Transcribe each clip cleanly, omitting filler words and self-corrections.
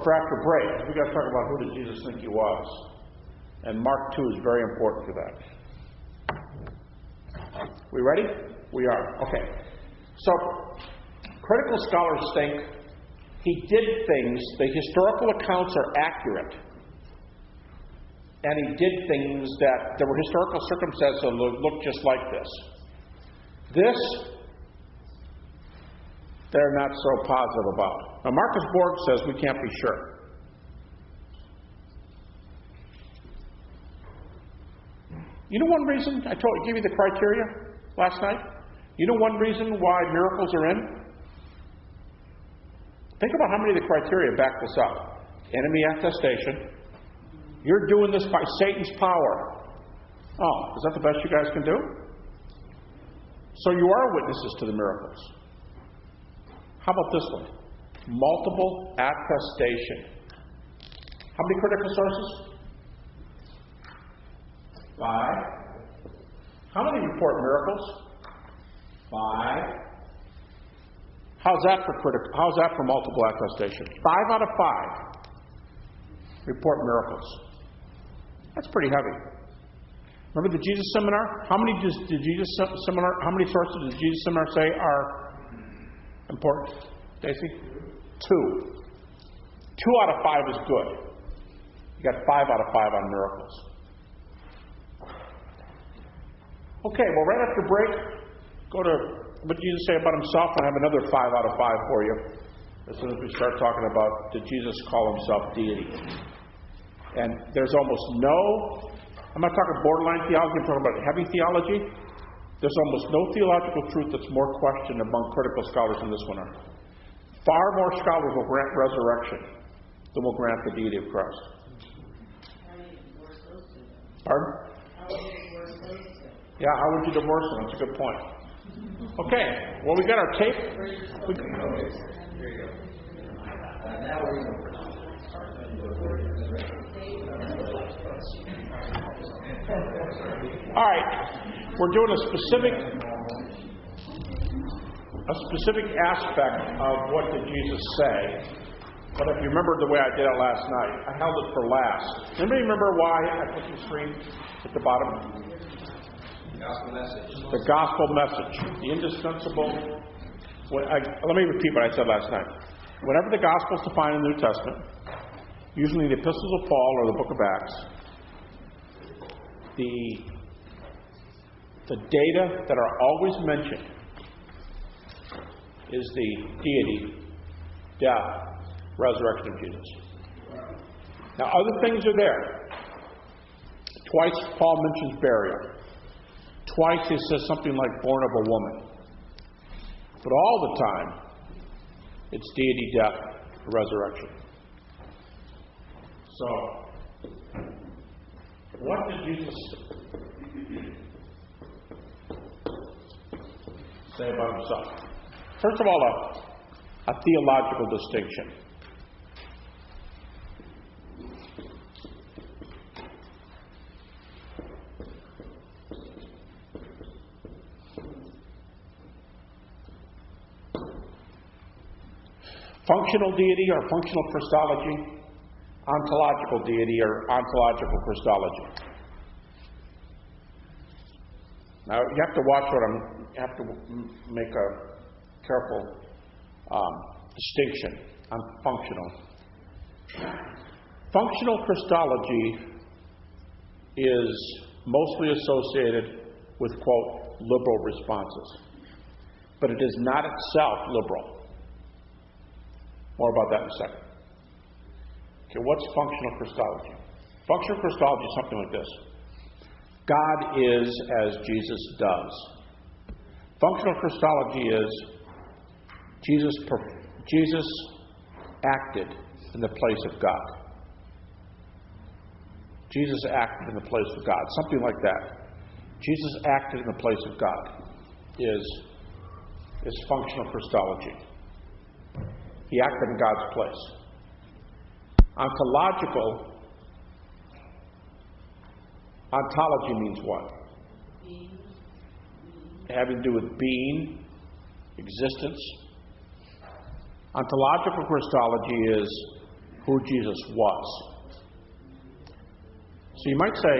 for after break, we got to talk about who did Jesus think he was. And Mark 2 is very important for that. We ready? We are. Okay. So, critical scholars think he did things, the historical accounts are accurate. And he did things that there were historical circumstances that looked just like this. This, they're not so positive about. Now, Marcus Borg says we can't be sure. You know one reason? I gave you the criteria last night. You know one reason why miracles are in? Think about how many of the criteria back this up. Enemy attestation. You're doing this by Satan's power. Oh, is that the best you guys can do? So you are witnesses to the miracles. How about this one? Multiple attestation. How many critical sources? 5. How many report miracles? 5. How's that for multiple attestation? 5 out of 5 report miracles. That's pretty heavy. Remember the Jesus Seminar? How many sources did Jesus Seminar say are important? Stacy? 2. 2 out of 5 is good. You got 5 out of 5 on miracles. Okay, well, right after break, go to what did Jesus say about himself, and I have another 5 out of 5 for you. As soon as we start talking about, did Jesus call himself deity? And there's almost no, I'm not talking borderline theology, I'm talking about heavy theology. There's almost no theological truth that's more questioned among critical scholars than this one are. Far more scholars will grant resurrection than will grant the deity of Christ. Pardon? Yeah, how would you divorce them? That's a good point. Okay, well, we got our tape. All right, we're doing a specific aspect of what did Jesus say. But if you remember the way I did it last night, I held it for last. Anybody remember why I put the screen at the bottom? Gospel message. The gospel message. The indispensable. Let me repeat what I said last night. Whenever the gospel is defined in the New Testament, usually the epistles of Paul or the book of Acts, the data that are always mentioned is the deity, death, resurrection of Jesus. Now, other things are there. Twice Paul mentions burial. Twice he says something like born of a woman. But all the time, it's deity, death, resurrection. So, what did Jesus say about himself? First of all, a theological distinction. Functional deity or functional Christology, ontological deity or ontological Christology. Now you have to watch you have to make a careful distinction on functional. Functional Christology is mostly associated with, quote, liberal responses. But it is not itself liberal. More about that in a second. Okay, what's functional Christology? Functional Christology is something like this. God is as Jesus does. Functional Christology is Jesus acted in the place of God. Jesus acted in the place of God. Something like that. Jesus acted in the place of God is functional Christology. He acted in God's place. Ontology means what? Having to do with being, existence. Ontological Christology is who Jesus was. So you might say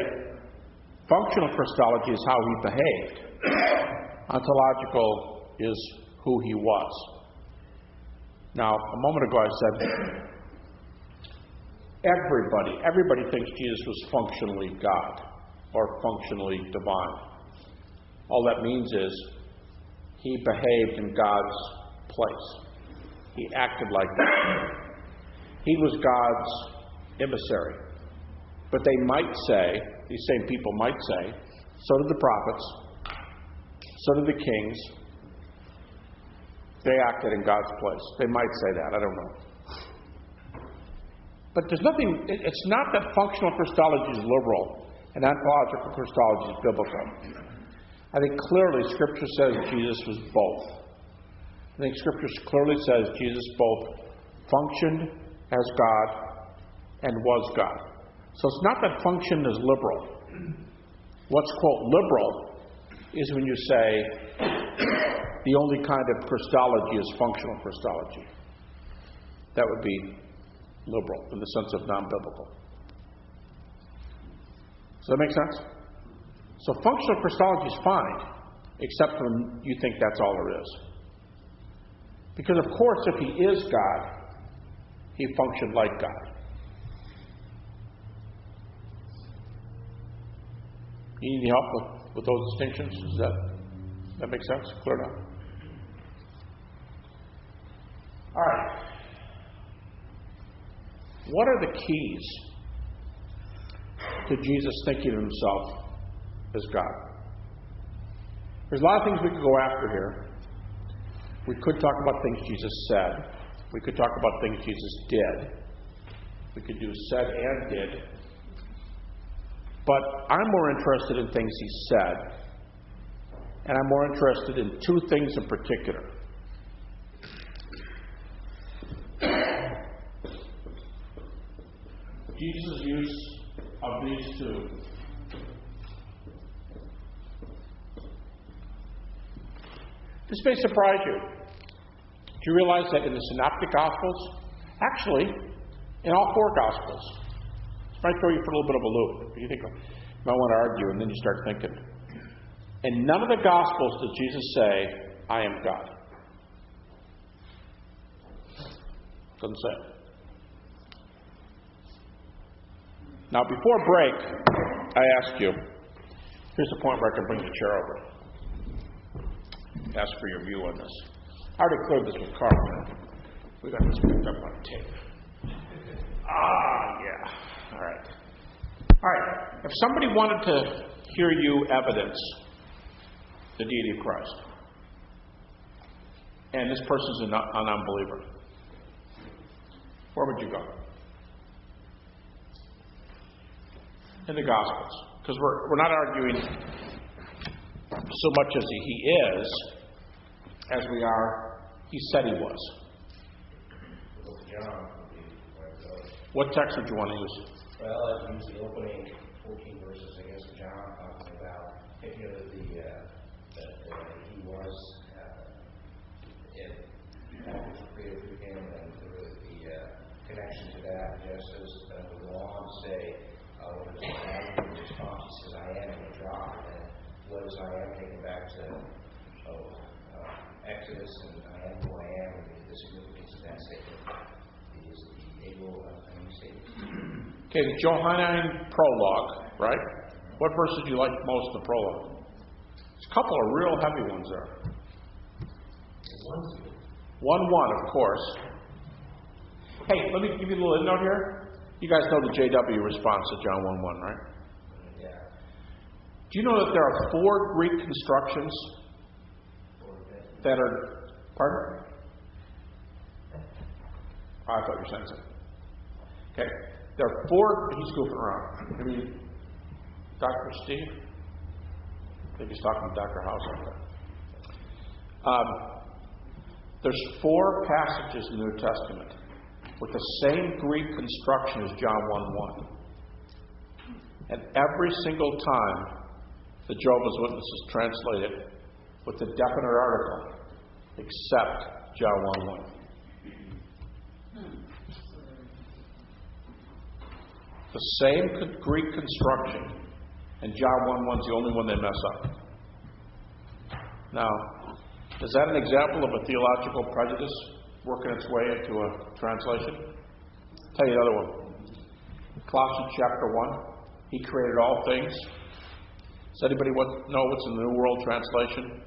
functional Christology is how he behaved. Ontological is who he was. Now, a moment ago I said everybody thinks Jesus was functionally God or functionally divine. All that means is he behaved in God's place. He acted like God. He was God's emissary. But they might say, these same people might say, so did the prophets, so did the kings. They acted in God's place. They might say that. I don't know. But there's nothing, it's not that functional Christology is liberal and ontological Christology is biblical. I think clearly Scripture says Jesus was both. I think Scripture clearly says Jesus both functioned as God and was God. So it's not that function is liberal. What's, quote, liberal is when you say the only kind of Christology is functional Christology. That would be liberal in the sense of non-biblical. Does that make sense? So functional Christology is fine, except when you think that's all there is. Because, of course, if he is God, he functioned like God. You need any help with those distinctions? Does that make sense? Clear enough? All right. What are the keys to Jesus thinking of himself as God? There's a lot of things we could go after here. We could talk about things Jesus said. We could talk about things Jesus did. We could do said and did. But I'm more interested in things he said. And I'm more interested in two things in particular. Jesus' use of these two. This may surprise you. Do you realize that in the Synoptic Gospels, actually, in all four Gospels, this might throw you for a little bit of a loop. You think, you might want to argue, and then you start thinking. In none of the Gospels does Jesus say, I am God. Doesn't say it. Now, before break, I asked you, here's the point where I can bring the chair over. Ask for your view on this. I already cleared this with Carl. We got this picked up on tape. Yeah. All right. If somebody wanted to hear you evidence the deity of Christ, and this person's an unbeliever, where would you go? In the Gospels. Because we're not arguing so much as he is, as we are, he said he was. John. What text would you want to use? Well, I'd use the opening 14 verses, I guess, of John, talking about, that he was, was created through him, and the connection to that. Genesis would go on to say, what is I am? In response, he says, I am, and he dropped it. And what is I am? Taken back to Exodus, and I am who I am, and the significance of that statement is the able statement. Okay, the Johannine prologue, right? What verse did you like most in the prologue? There's a couple of real heavy ones there. 1:1, of course. Hey, let me give you a little note here. You guys know the JW response to John 1:1, right? Yeah. Do you know that there are 4 Greek constructions that are... Pardon? Oh, I thought you were saying something. Okay. There are 4... He's goofing around. I mean, Dr. Steve? I think he's talking to Dr. House up there. There's 4 passages in the New Testament with the same Greek construction as John 1:1. And every single time the Jehovah's Witnesses translate it with a definite article, except John 1:1. The same Greek construction. And John 1:1 is the only one they mess up. Now, is that an example of a theological prejudice working its way into a translation? I'll tell you another one. Colossians chapter 1. He created all things. Does anybody know what's in the New World Translation?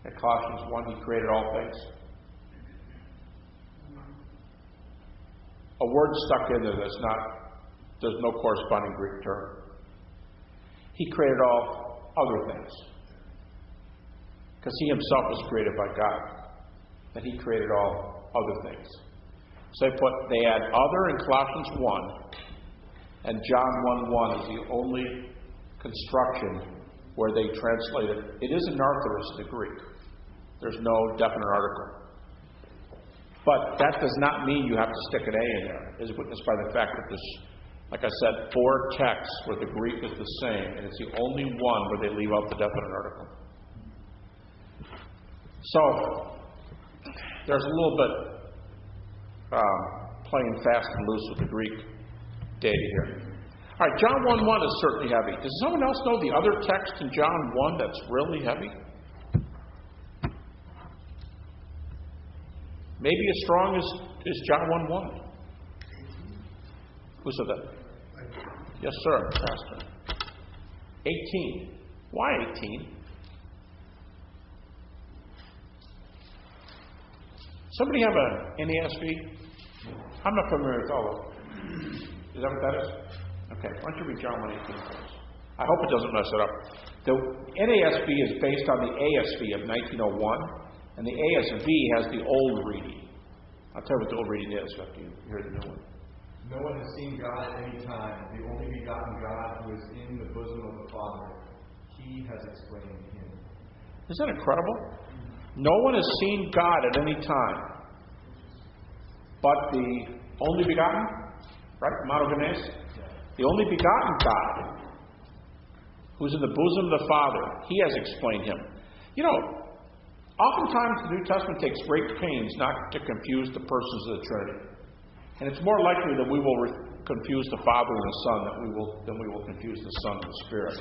At Colossians 1, He created all things. A word stuck in there that's not, there's no corresponding Greek term. He created all other things. Because He Himself was created by God. And He created all other things. So they add other in Colossians 1, and John 1:1 is the only construction where they translate it. It is an arthrous in the Greek. There's no definite article. But that does not mean you have to stick an A in there, as witnessed by the fact that there's, like I said, 4 texts where the Greek is the same, and it's the only one where they leave out the definite article. So, there's a little bit playing fast and loose with the Greek data here. All right, John 1:1 is certainly heavy. Does someone else know the other text in John 1 that's really heavy? Maybe as strong as John 1:1. Who said that? Yes, sir, Pastor. 18. Why 18? Somebody have a NASB? I'm not familiar with all of them. Is that what that is? Okay, why don't you read John 1:18 first? I hope it doesn't mess it up. The NASB is based on the ASB of 1901, and the ASB has the old reading. I'll tell you what the old reading is after you hear the new one. No one has seen God at any time. The only begotten God who is in the bosom of the Father. He has explained Him. Isn't that incredible? No one has seen God at any time. But the only begotten, right? Monogenes? The only begotten God, who's in the bosom of the Father, He has explained Him. You know, oftentimes the New Testament takes great pains not to confuse the persons of the Trinity. And it's more likely that we will confuse the Father and the Son than we will confuse the Son and the Spirit.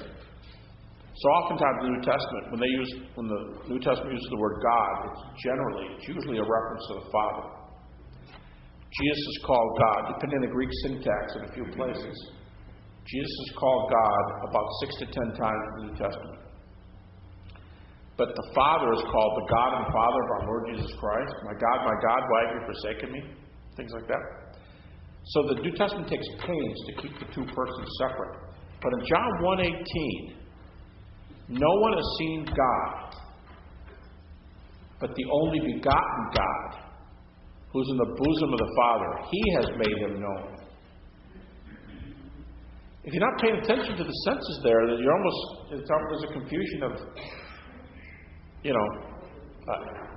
So oftentimes in the New Testament, when the New Testament uses the word God, it's usually a reference to the Father. Jesus is called God, depending on the Greek syntax in a few places. Jesus is called God about 6 to 10 times in the New Testament. But the Father is called the God and Father of our Lord Jesus Christ. My God, why have you forsaken me? Things like that. So the New Testament takes pains to keep the two persons separate. But in John 1:18, no one has seen God, but the only begotten God, who's in the bosom of the Father, He has made Him known. If you're not paying attention to the senses there, then there's a confusion of,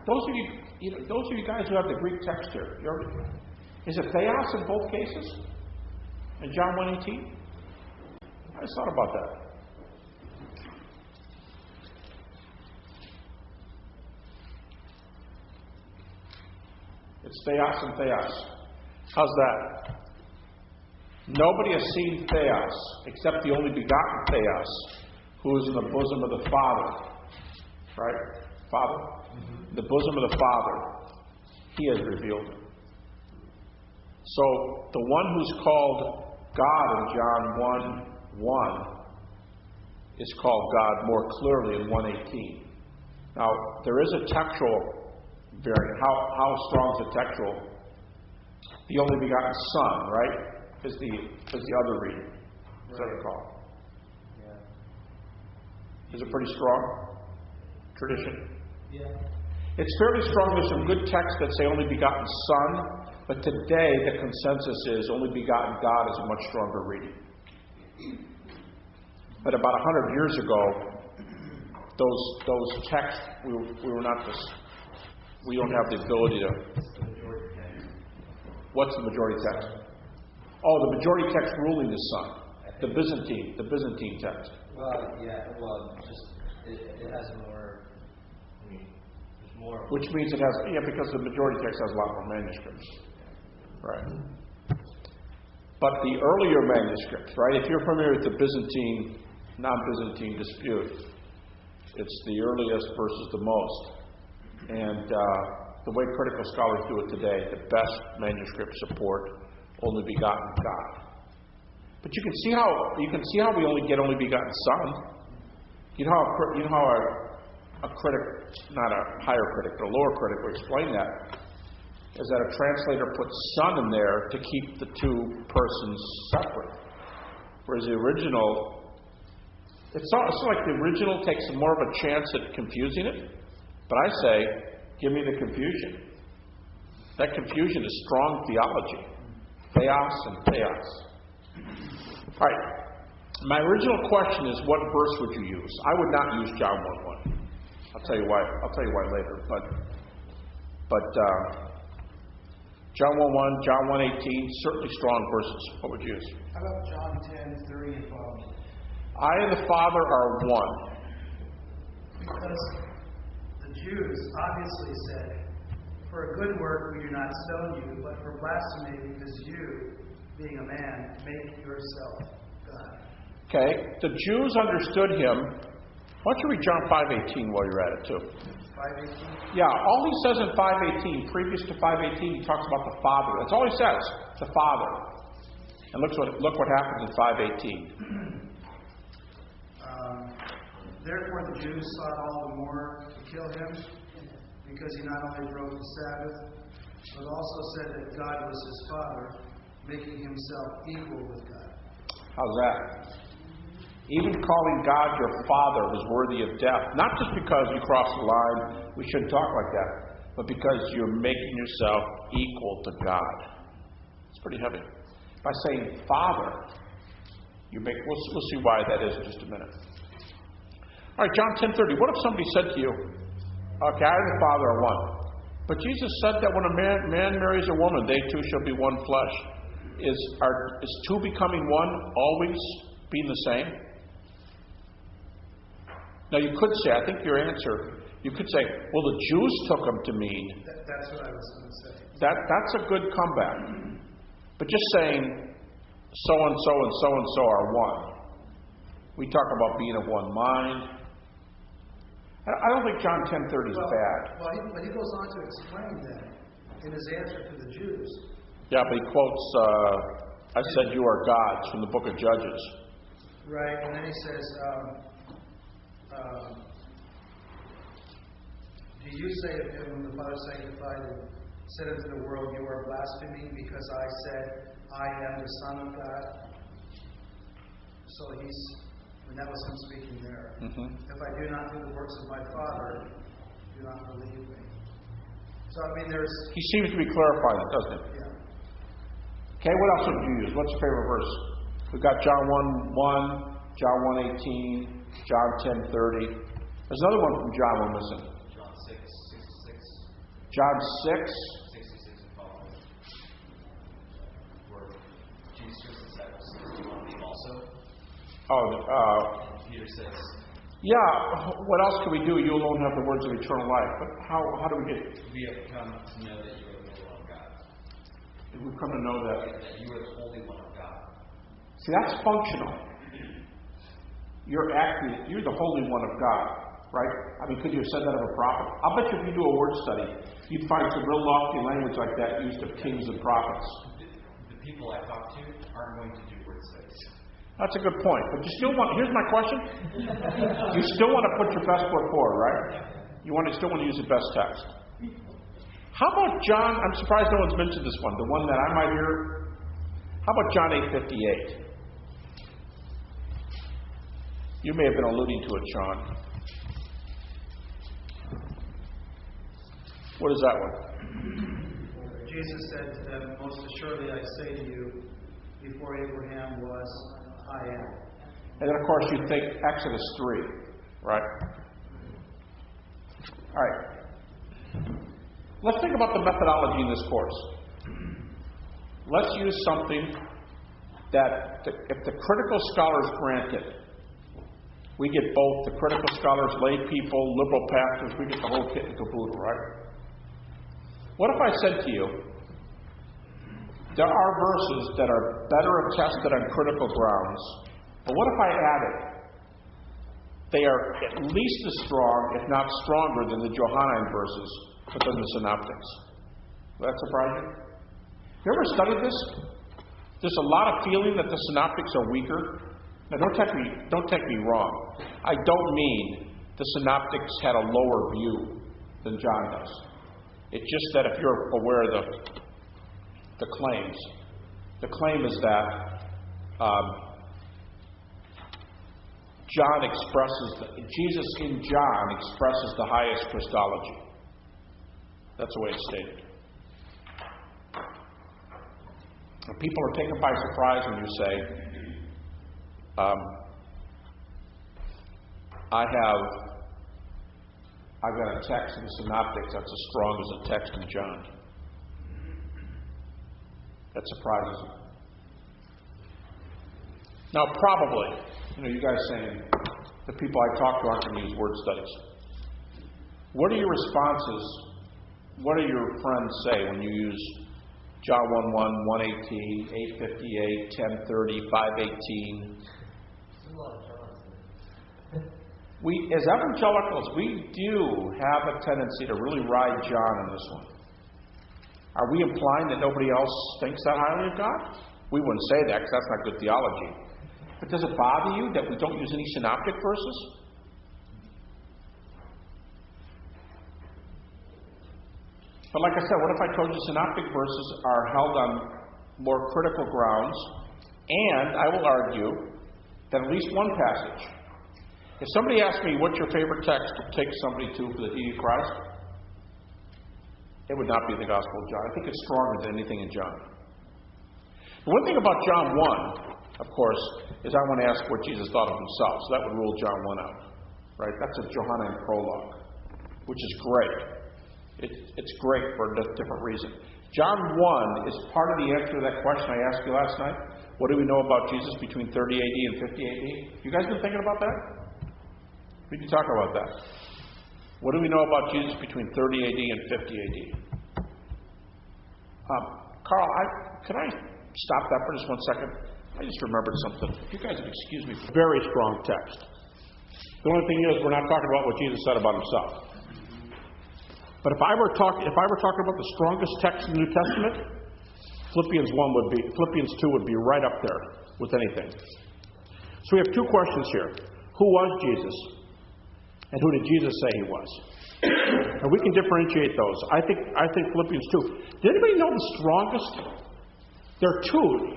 those of you guys who have the Greek text here, is it theos in both cases? In John 1:18? I just thought about that. It's theos and theos. How's that? Nobody has seen theos except the only begotten theos, who is in the bosom of the Father. Right? Father? Mm-hmm. The bosom of the Father. He has revealed Him. So, the one who's called God in John 1:1 is called God more clearly in 1:18. Now, there is a textual variant. How strong is the textual? The only begotten Son, right? Is the other reading. Is that what it's called? Yeah. Is it pretty strong? Tradition? Yeah. It's fairly strong. There's some good texts that say only begotten Son, but today the consensus is only begotten God is a much stronger reading. But about 100 years ago, those texts we don't have the ability to. What's the majority text? Oh, the majority text ruling the Son. The Byzantine text. It has more. There's more. Which means it has, because the majority text has a lot more manuscripts. Right. But the earlier manuscripts, right? If you're familiar with the Byzantine, non-Byzantine dispute, it's the earliest versus the most. And the way critical scholars do it today, the best manuscripts support only begotten God. But you can see how we only get only begotten Son. You know how a critic, not a higher critic, but a lower critic will explain that, is that a translator puts Son in there to keep the two persons separate. Whereas the original, it's like the original takes more of a chance at confusing it. But I say, give me the confusion. That confusion is strong theology. Theos and theos. All right. My original question is, what verse would you use? I would not use John 1:1. I'll tell you why. I'll tell you why later. But John 1:1, John 1:18, certainly strong verses. What would you use? How about John 10:30 and following? I and the Father are one. Because the Jews obviously said, for a good work we do not stone you, but for blasphemy, because you, being a man, make yourself God. Okay, the Jews understood him. Why don't you read John 5:18 while you're at it too? 5:18? Yeah, all he says in 5:18, previous to 5:18, he talks about the Father. That's all he says, the Father. And look what happens in 5:18. Therefore the Jews sought all the more to kill him, because he not only broke the Sabbath, but also said that God was his Father, making himself equal with God. How's that? Even calling God your Father was worthy of death. Not just because you crossed the line, we shouldn't talk like that, but because you're making yourself equal to God. It's pretty heavy. By saying Father, we'll see why that is in just a minute. All right, John 10:30. What if somebody said to you, okay, I and the Father are one. But Jesus said that when a man marries a woman, they two shall be one flesh. Is two becoming one always being the same? Now you could say, I think your answer, you could say, well, the Jews took them to mean. That's what I was going to say. That's a good comeback. But just saying, so-and-so and so-and-so are one. We talk about being of one mind. I don't think John 10:30 is bad. But he goes on to explain that in his answer to the Jews. Yeah, but he quotes, I said you are gods from the book of Judges. Right, and then he says, do you say of him whom the Father sanctified and said unto the world, you are blaspheming because I said, I am the Son of God? So and that was him speaking there. Mm-hmm. If I do not do the works of my Father, do not believe me. So, I mean, he seems to be clarifying it, doesn't he? Yeah. Okay, what else would you use? What's your favorite verse? We've got John 1:1, John 1:18, John 10:30. There's another one from John we're missing. John 6:66. John 6. 66 and following. Where Jesus' disciples said, do you want to leave also? Peter says, yeah, what else can we do? You alone have the words of eternal life. But how do we get it? we have come to know that you are the Holy One of God. We've come to know that. That you are the Holy One of God. See, that's functional. You're the Holy One of God, right? I mean, could you have said that of a prophet? I'll bet you if you do a word study, you'd find some real lofty language like that used of kings and prophets. The people I talk to aren't going to do word studies. That's a good point. But you still here's my question. You still want to put your best foot forward, right? You still want to use the best text. How about John? I'm surprised no one's mentioned this one, the one that I might hear. How about John 8:58? You may have been alluding to it, Sean. What is that one? Jesus said to them, most assuredly I say to you, before Abraham was, I am. And then, of course, you think Exodus 3, right? All right. Let's think about the methodology in this course. Let's use something that, if the critical scholars grant it, we get both the critical scholars, lay people, liberal pastors, we get the whole kit and caboodle, right? What if I said to you, there are verses that are better attested on critical grounds. But what if I added, they are at least as strong, if not stronger, than the Johannine verses within the Synoptics? Will that surprise you? You ever studied this? There's a lot of feeling that the Synoptics are weaker. Now, don't take me wrong. I don't mean the Synoptics had a lower view than John does. It's just that if you're aware of the claims, the claim is that Jesus in John expresses the highest Christology. That's the way it's stated. And people are taken by surprise when you say, I've got a text in the Synoptics that's as strong as a text in John. That surprises me. Now, probably, you guys saying, the people I talk to aren't going to use word studies. What are your responses? What do your friends say when you use John 1:1, 1:18, 8:58, 10:30, 5:18? We, as evangelicals, we do have a tendency to really ride John in this one. Are we implying that nobody else thinks that highly of God? We wouldn't say that because that's not good theology. But does it bother you that we don't use any synoptic verses? But like I said, what if I told you synoptic verses are held on more critical grounds, and I will argue that at least one passage. If somebody asks me, what's your favorite text to take somebody to for the deity of Christ? It would not be the Gospel of John. I think it's stronger than anything in John. The one thing about John 1, of course, is I want to ask what Jesus thought of himself. So that would rule John 1 out. Right? That's a Johannine prologue, which is great. It's great for a different reason. John 1 is part of the answer to that question I asked you last night. What do we know about Jesus between 30 AD and 50 AD? You guys been thinking about that? We can talk about that. What do we know about Jesus between 30 AD and 50 AD? Carl, can I stop that for just 1 second? I just remembered something. If you guys would excuse me. Very strong text. The only thing is, we're not talking about what Jesus said about himself. But if I were talking about the strongest text in the New Testament, Philippians 2 would be right up there with anything. So we have two questions here. Who was Jesus? And who did Jesus say he was? And we can differentiate those. I think Philippians 2. Did anybody know the strongest? There are two.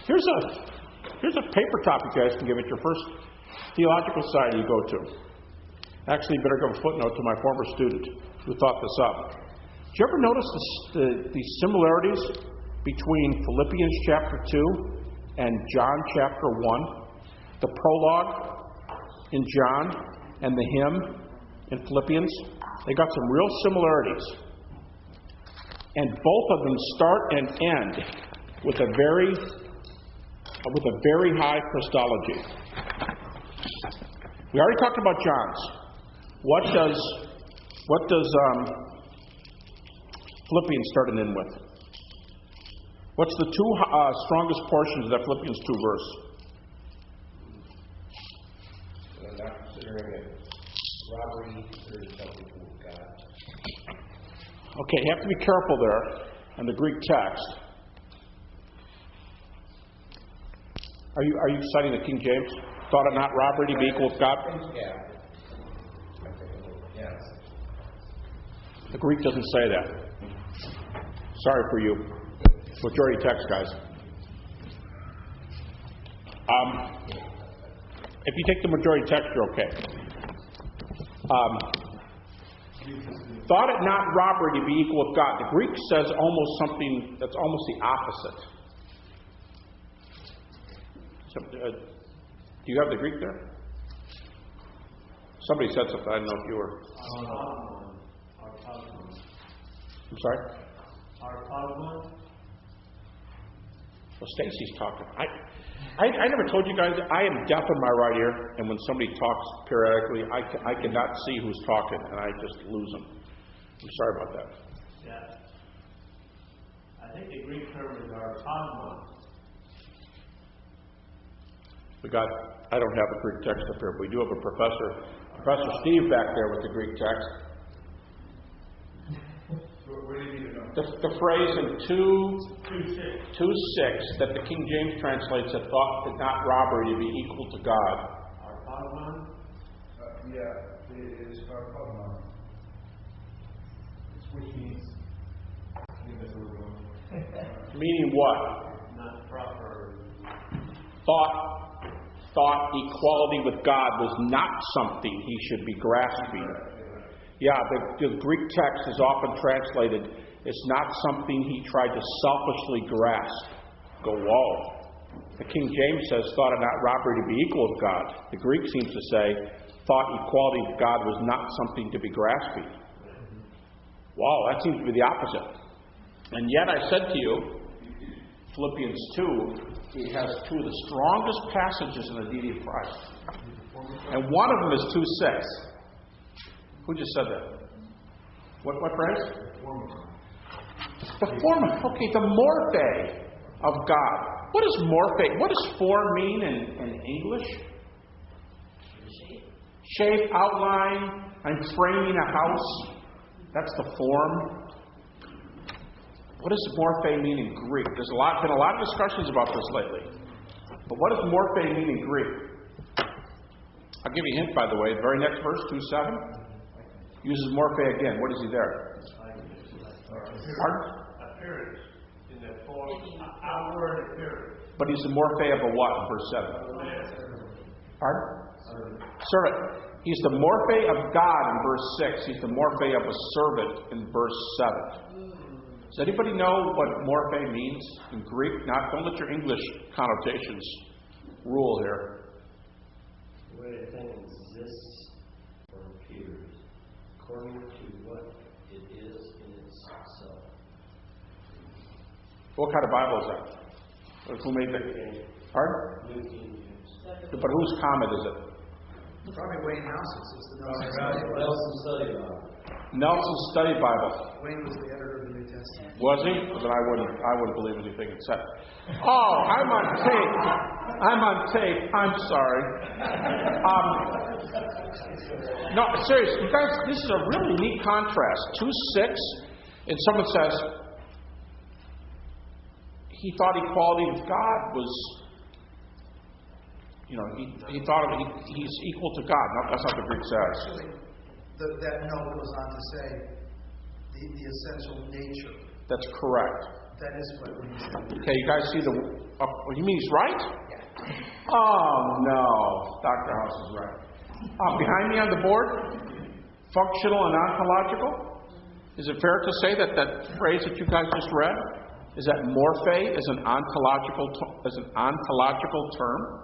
Here's a paper top you guys can give at your first theological society you go to. Actually, better give a footnote to my former student who thought this up. Did you ever notice the similarities between Philippians chapter 2 and John chapter 1? The prologue in John and the hymn in Philippians, they got some real similarities. And both of them start and end with a very high Christology. We already talked about John's. What does Philippians start and end with? What's the two strongest portions of that Philippians 2 verse? Not considering it robbery, considering something with God. Okay, you have to be careful there in the Greek text. Are you citing the King James? Thought it not robbery to be equal with God? Yeah. Yes. The Greek doesn't say that. Sorry for you. Majority text, guys. If you take the majority text, you're okay. Thought it not robbery to be equal with God. The Greek says almost something that's almost the opposite. Do you have the Greek there? Somebody said something. I don't know if you were. I'm sorry? Well, Stacy's talking. I never told you guys, I am deaf in my right ear, and when somebody talks periodically, I cannot see who's talking, and I just lose them. I'm sorry about that. Yeah. I think the Greek term is arpagma. I don't have a Greek text up here, but we do have a Professor Steve back there with the Greek text. What do you need to know? The phrase in 2:6 that the King James translates that thought that not robbery to be equal to God. Arpagma? Yeah, it is arpagma. Which means, I think that's where we're going. Meaning what? Not proper. Thought equality with God was not something he should be grasping. Yeah, the Greek text is often translated, it's not something he tried to selfishly grasp. Go, whoa. The King James says, thought it not robbery to be equal with God. The Greek seems to say, thought equality with God was not something to be grasping. Wow, that seems to be the opposite. And yet I said to you, Philippians 2, it has two of the strongest passages in the deity of Christ. And one of them is 2:6. Who just said that? What phrase? The form. Okay, the morphe of God. What does morphe? What does form mean in English? Shape, outline. I'm framing a house. That's the form. What does morphe mean in Greek? There's been a lot of discussions about this lately. But what does morphe mean in Greek? I'll give you a hint, by the way. The very next verse, 2:7, uses morphe again. What is he there? Pardon? Appearance. In the form, outward appearance. But he's the morphe of a what in verse 7? Pardon? Servant. He's the morphe of God in verse 6. He's the morphe of a servant in verse 7. Does anybody know what morphe means in Greek? Don't let your English connotations rule here. When a thing exists or appears according to what it is in itself. What kind of Bible is that? Who made that? Pardon? New King James. But whose comment is it? Probably Wayne House's. It's the Nelson Study Bible. Nelson's Study Bible. Wayne was the editor of the New Testament. Was he? Then I wouldn't believe anything it said. Oh, I'm on tape. I'm sorry. No, seriously, you guys, this is a really neat contrast. 2:6, and someone says he thought equality with God was, he thought he's equal to God. No, that's not what the Greek says. Actually, that note goes on to say the essential nature. That's correct. That is what we said. Okay, you guys see you mean he's right? Yeah. Oh, no. Dr. House is right. Behind me on the board, functional and ontological. Is it fair to say that phrase that you guys just read, is that morphe is an ontological term?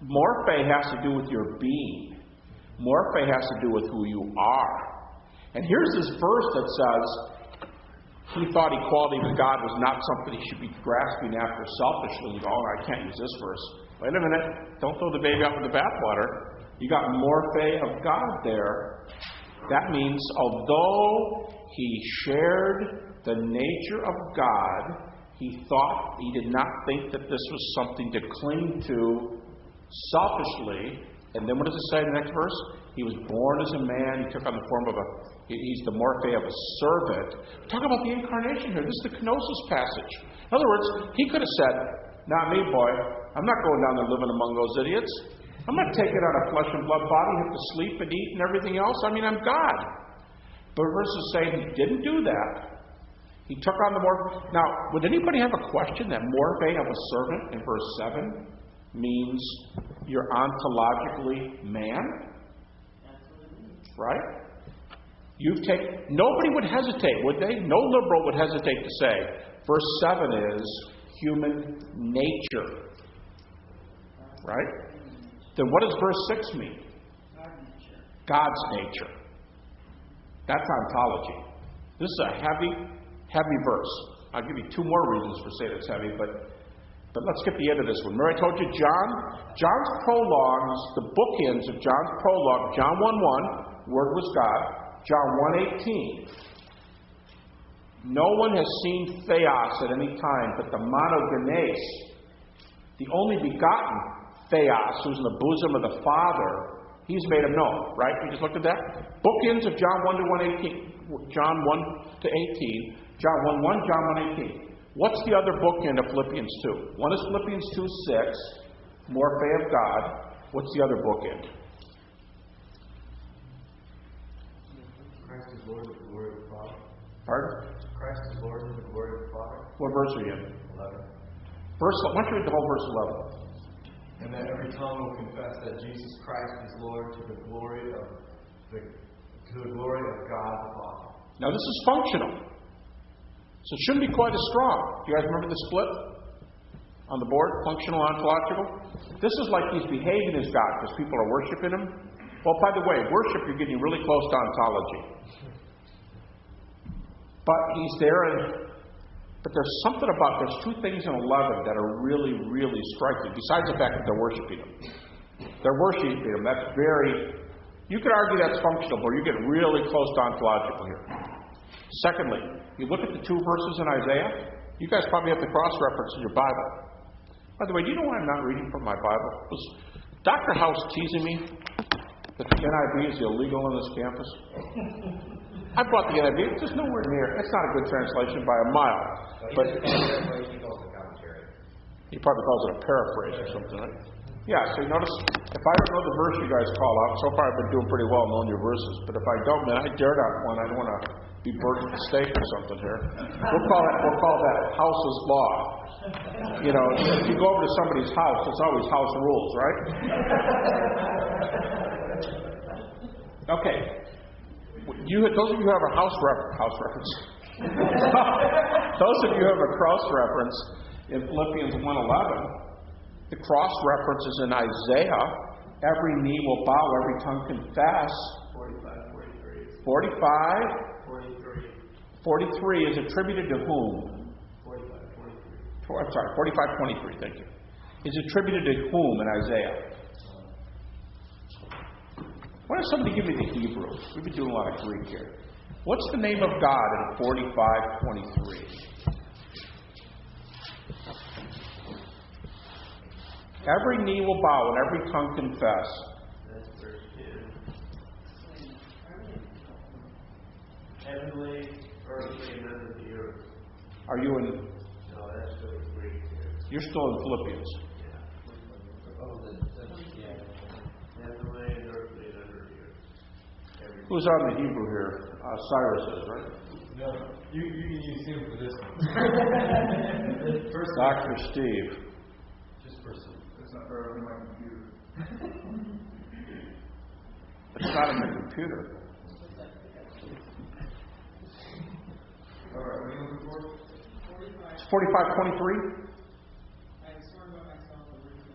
Morphe has to do with your being. Morphe has to do with who you are. And here's this verse that says, he thought equality with God was not something he should be grasping after selfishly. I can't use this verse. Wait a minute. Don't throw the baby out with the bathwater. You got morphe of God there. That means although he shared the nature of God, he did not think that this was something to cling to selfishly. And then what does it say in the next verse? He was born as a man. He took on the form of he's the morphe of a servant. Talk about the incarnation here. This is the kenosis passage. In other words, he could have said, not me, boy. I'm not going down there living among those idiots. I'm not taking on a flesh and blood body, have to sleep and eat and everything else. I'm God. But verses say he didn't do that. He took on the morphe. Now, would anybody have a question that morphe of a servant in verse 7 means you're ontologically man? Right? Nobody would hesitate, would they? No liberal would hesitate to say, verse 7 is human nature. Right? Then what does verse 6 mean? God's nature. That's ontology. This is a heavy verse. I'll give you two more reasons for saying it's heavy, but let's get the end of this one. Remember I told you John's prologue, the bookends of John's prologue, John 1:1, Word was God, John 1:18. No one has seen Theos at any time, but the monogenes, the only begotten Theos, who's in the bosom of the Father, he's made him known, right? We just looked at that. Bookends of John 1 to 1:18, John 1 to 18, John 1:1, John 1:18. What's the other bookend of Philippians 2? One is Philippians 2:6, Morphe of God. What's the other bookend? Christ is Lord of the glory of the Father. Pardon? Christ is Lord of the glory of the Father. What verse are you in? 11. Why don't you read the whole verse 11? And that every tongue will confess that Jesus Christ is Lord to the glory of God the Father. Now this is functional. So it shouldn't be quite as strong. Do you guys remember the split on the board? Functional, ontological? This is like he's behaving as God because people are worshiping him. Well, by the way, worship, you're getting really close to ontology. But he's there, but there's something about, there's two things in 11 that are really, really striking, besides the fact that they're worshiping him. They're worshiping him. That's very, you could argue that's functional, but you're getting really close to ontological here. Secondly, you look at the two verses in Isaiah, you guys probably have the cross-reference in your Bible. By the way, do you know why I'm not reading from my Bible? Was Dr. House teasing me that the NIV is illegal on this campus? I brought the NIV. It's just nowhere near. It's not a good translation by a mile. But he probably calls it a paraphrase or something, right? Yeah, so you notice, if I don't know the verse you guys call out, so far I've been doing pretty well knowing your verses. But if I don't, man, I dare not one. I don't want to be burnt at the stake or something here. We'll call that house's law. You know, if you go over to somebody's house, it's always house rules, right? Okay. Those of you who have a house reference. Those of you who have a cross reference in Philippians 1:11, the cross reference is in Isaiah. Every knee will bow, every tongue confess. 45, 43. 45. 43 is attributed to whom? 45, 43. I'm sorry, 45:23. Thank you. Is attributed to whom in Isaiah? Why don't somebody give me the Hebrew? We've been doing a lot of Greek here. What's the name of God in 45:23? Every knee will bow and every tongue confess. That's verse 10. Heavenly, earthly, and under the earth. Are you in? No, that's still Greek here. You're still in Philippians. Heavenly and earthly and under the earth. Who's on the Hebrew here? Cyrus is, right? No, you can use him for this one. First, Dr. Steve. just for some. It's not very in my computer. It's not in the computer. All right, what are you looking for? It's 45:23.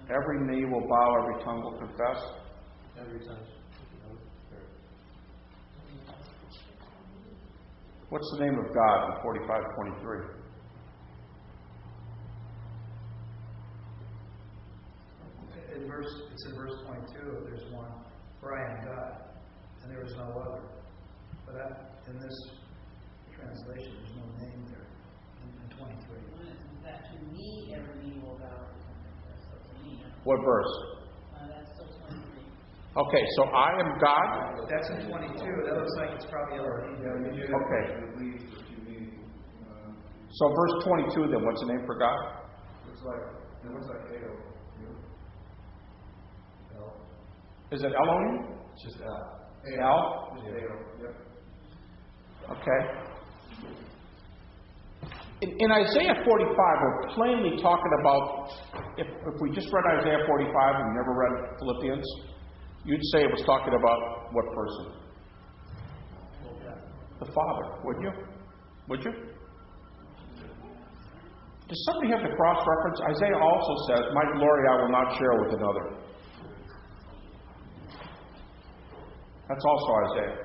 Every knee will bow, every tongue will confess. Every time. What's the name of God in 45:23? It's in verse 22. There's one, for I am God, and there is no other. But in this translation, there's no name there in 23. That to me, every knee will bow. So to me, What verse? that's still 23. Okay, so I am God. That's in 22. That looks like it's probably already. Okay. At least what you need. So verse 22 then, what's the name for God? It looks like Hail. Is it Elohim? It's just L. El? Just Hail. Yep. Okay. In Isaiah 45, we're plainly talking about, if we just read Isaiah 45 and never read Philippians, you'd say it was talking about what person? The Father, wouldn't you? Would you? Does somebody have the cross-reference? Isaiah also says, my glory I will not share with another. That's also Isaiah.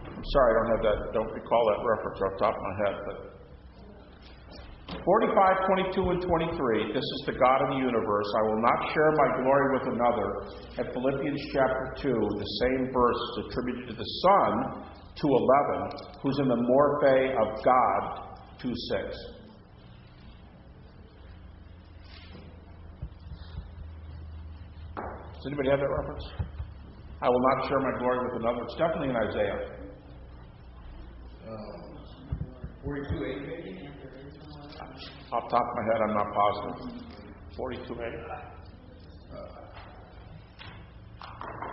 I'm sorry I don't recall that reference off the top of my head, but 45:22 and 23, this is the God of the universe. I will not share my glory with another. At Philippians chapter 2, the same verse is attributed to the Son, 2:11, who's in the morphe of God, 2:6. Does anybody have that reference? I will not share my glory with another. It's definitely in Isaiah. 42:8 maybe? Off the top of my head, I'm not positive. 42:8.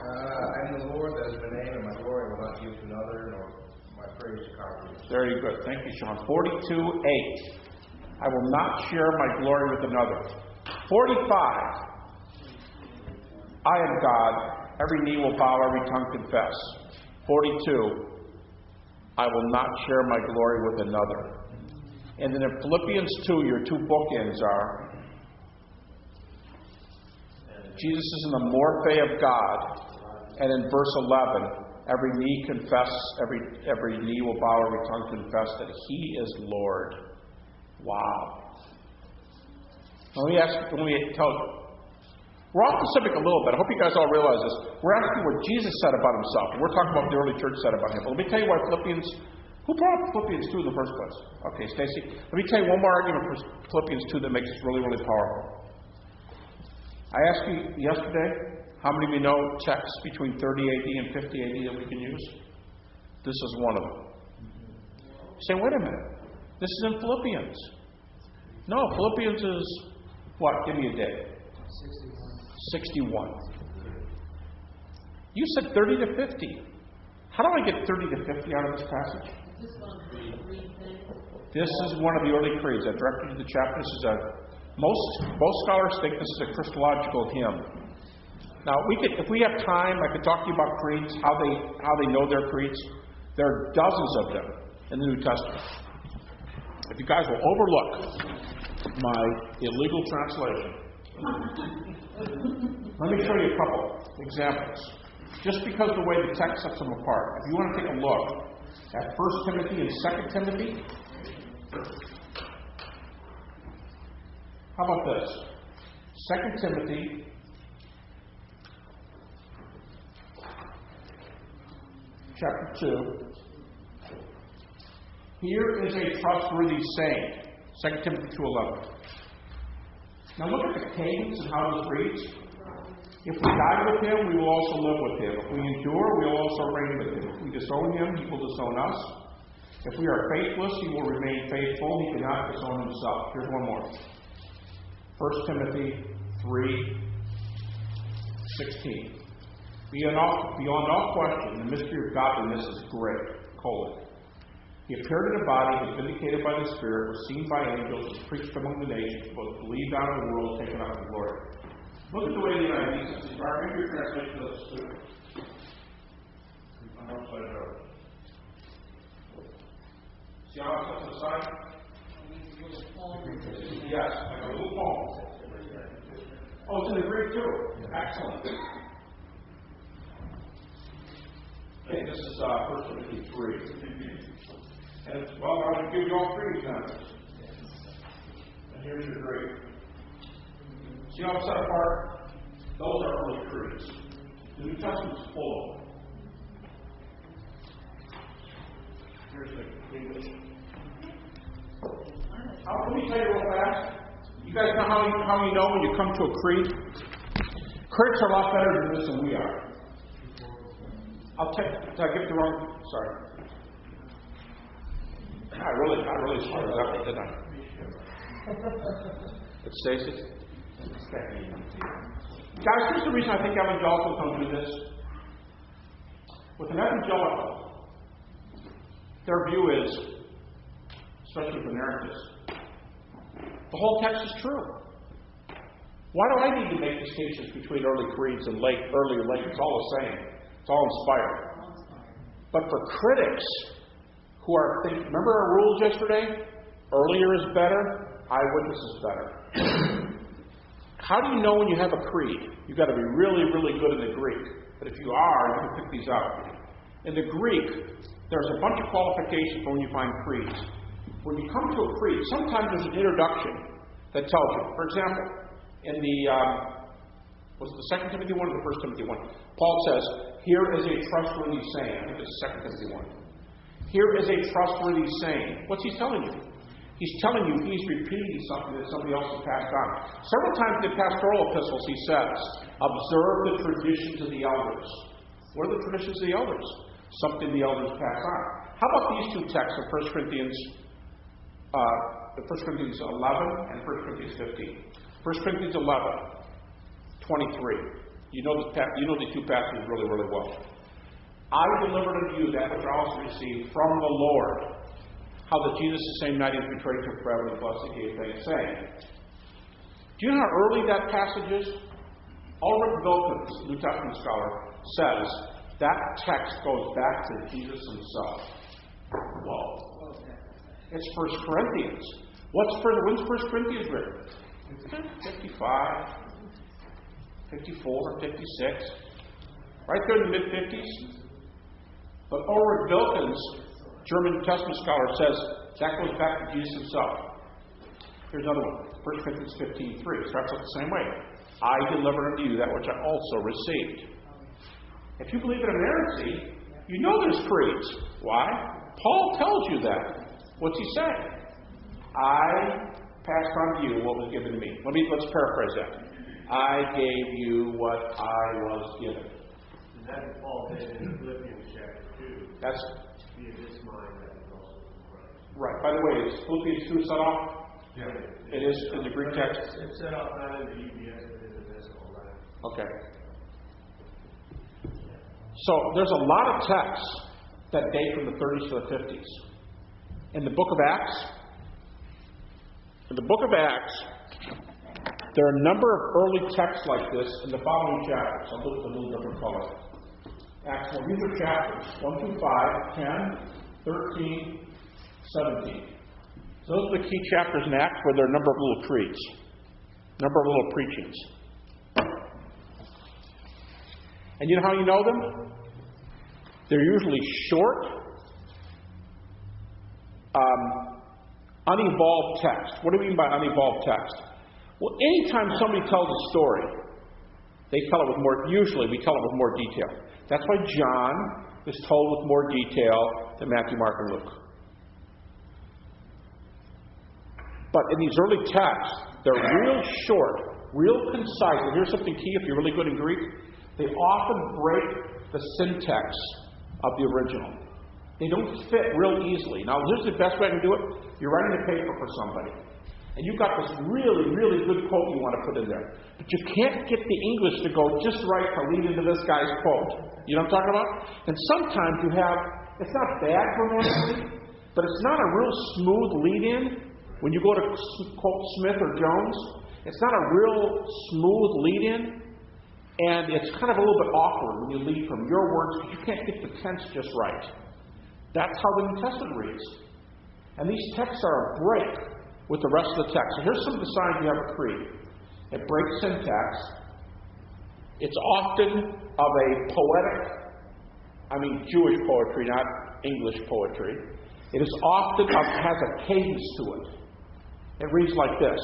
I am the Lord that is my name, and my glory will not give to another, nor my praise to carpenters. Very good. Thank you, Sean. 42:8. I will not share my glory with another. 45. I am God. Every knee will bow, every tongue confess. 42. I will not share my glory with another. And then in Philippians 2, your two bookends are Jesus is in the morphe of God. And in verse 11, every knee confess, every knee will bow, every tongue confess that He is Lord. Wow. Let me tell you. We're off the subject a little bit. I hope you guys all realize this. We're asking what Jesus said about Himself. We're talking about what the early church said about Him. But let me tell you why who brought up Philippians 2 in the first place? Okay, Stacy. Let me tell you one more argument for Philippians 2 that makes it really, really powerful. I asked you yesterday, how many of you know texts between 30 AD and 50 AD that we can use? This is one of them. You say, wait a minute. This is in Philippians. No, Philippians is what? Give me a date. 61. You said 30 to 50. How do I get 30 to 50 out of this passage? This is one of the early creeds. I directed you to the chapter. This is most scholars think this is a Christological hymn. Now, if we have time, I could talk to you about creeds, how they know their creeds. There are dozens of them in the New Testament. If you guys will overlook my illegal translation, let me show you a couple examples. Just because the way the text sets them apart. If you want to take a look at 1 Timothy and 2 Timothy, how about this? 2 Timothy chapter 2. Here is a trustworthy saying. 2 Timothy 2:11. Now look at the cadence and how this reads. If we die with Him, we will also live with Him. If we endure, we will also reign with Him. If we disown Him, He will disown us. If we are faithless, He will remain faithful. He cannot disown Himself. Here's one more. 1 Timothy 3:16. Beyond all question, the mystery of godliness is great. He appeared in a body, was vindicated by the Spirit, was seen by angels, was preached among the nations, was believed out of the world, taken up in glory. Look at the way the NIV says it. Maybe your translation does this too. I'm upside down. See how it sets aside? Yes, like a little poem. Oh, it's in the Greek too. Excellent. Okay, this is 1 Timothy 3. And it's, well, I'm going to give you all three examples. And here's your Greek. See how it's set apart? Those are early creeds. The New Testament's full of them. Here's the English. Let me tell you real fast. You guys know how you know when you come to a creed? Critics are a lot better than this than we are. Did I get the wrong? Sorry. I really started that one, didn't I? It's Stacy. Guys, here's the reason I think evangelicals don't do this. With an evangelical, their view is, especially with inerrantists, the whole text is true. Why do I need to make distinctions between early creeds and early or late? It's all the same. It's all inspired. But for critics who are thinking, remember our rules yesterday? Earlier is better, eyewitness is better. How do you know when you have a creed? You've got to be really, really good in the Greek. But if you are, you can pick these up. In the Greek, there's a bunch of qualifications for when you find creeds. When you come to a creed, sometimes there's an introduction that tells you. For example, in the was it the 2 Timothy 1 or the 1 Timothy 1? Paul says, here is a trustworthy saying. I think it's 2 Timothy 1. Here is a trustworthy saying. What's he telling you? He's telling you he's repeating something that somebody else has passed on. Several times in the pastoral epistles he says, observe the traditions of the elders. What are the traditions of the elders? Something the elders pass on. How about these two texts of 1 Corinthians 11 and 1 Corinthians 15? 1 Corinthians 11, 23. You know the two passages really, really well. I delivered unto you that which I also received from the Lord, how that Jesus the same night he was betrayed took bread and blessed and gave thanks, saying. Do you know how early that passage is? Ulrich Wilkins, New Testament scholar, says that text goes back to Jesus himself. Whoa. It's 1 Corinthians. When's 1 Corinthians written? 55, 54, 56. Right there in the mid-50s. But Ulrich Wilkins, German New Testament scholar, says that goes back to Jesus himself. Here's another one. 1 Corinthians 15:3. Starts out the same way. I delivered unto you that which I also received. If you believe in inerrancy, you know there's creeds. Why? Paul tells you that. What's he saying? I passed on to you what was given to me. Let's paraphrase that. I gave you what I was given. And that Paul did in Philippians chapter 2. That's Be of this mind that was also in Christ. right. By the way, is Philippians 2 set off? Yeah. It is in the Greek text. It's set up not in the EBS, but in the Vesical Latin. Okay. So there's a lot of texts that date from the 30s to the 50s. In the book of Acts, there are a number of early texts like this in the following chapters. I'll look at a little different color. Acts 1. These are chapters 1 through 5, 10, 13, 17. So those are the key chapters in Acts where there are a number of little creeds, a number of little preachings. And you know how you know them? They're usually short, unevolved text. What do we mean by unevolved text? Well, anytime somebody tells a story, they tell it with more, usually we tell it with more detail. That's why John is told with more detail than Matthew, Mark, and Luke. But in these early texts, they're real short, real concise. And here's something key if you're really good in Greek. They often break the syntax of the original. They don't fit real easily. Now, here's the best way I can do it. You're writing a paper for somebody. And you've got this really, really good quote you want to put in there. But you can't get the English to go just right to lead into this guy's quote. You know what I'm talking about? And sometimes you have, it's not bad grammatically, but it's not a real smooth lead-in. When you go to quote Smith or Jones, it's not a real smooth lead-in. And it's kind of a little bit awkward when you lead from your words because you can't get the tense just right. That's how the New Testament reads. And these texts are a break with the rest of the text. So here's some of the signs you have a creed. It breaks syntax. It's often of a poetic, Jewish poetry, not English poetry. It is often has a cadence to it. It reads like this.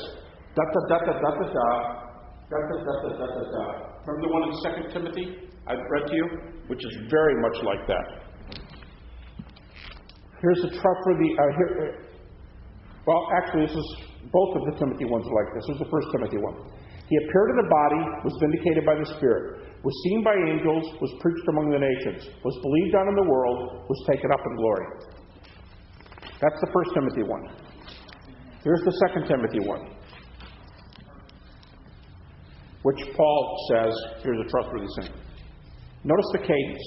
Da da da da da da da. Da da da da da da da. Remember the one in 2 Timothy I read to you? Which is very much like that. Here's a trustworthy. This is both of the Timothy ones are like this. Here's the 1 Timothy one. He appeared in the body, was vindicated by the Spirit, was seen by angels, was preached among the nations, was believed on in the world, was taken up in glory. That's the 1 Timothy one. Here's the 2 Timothy one, which Paul says, here's a trustworthy saying. Notice the cadence.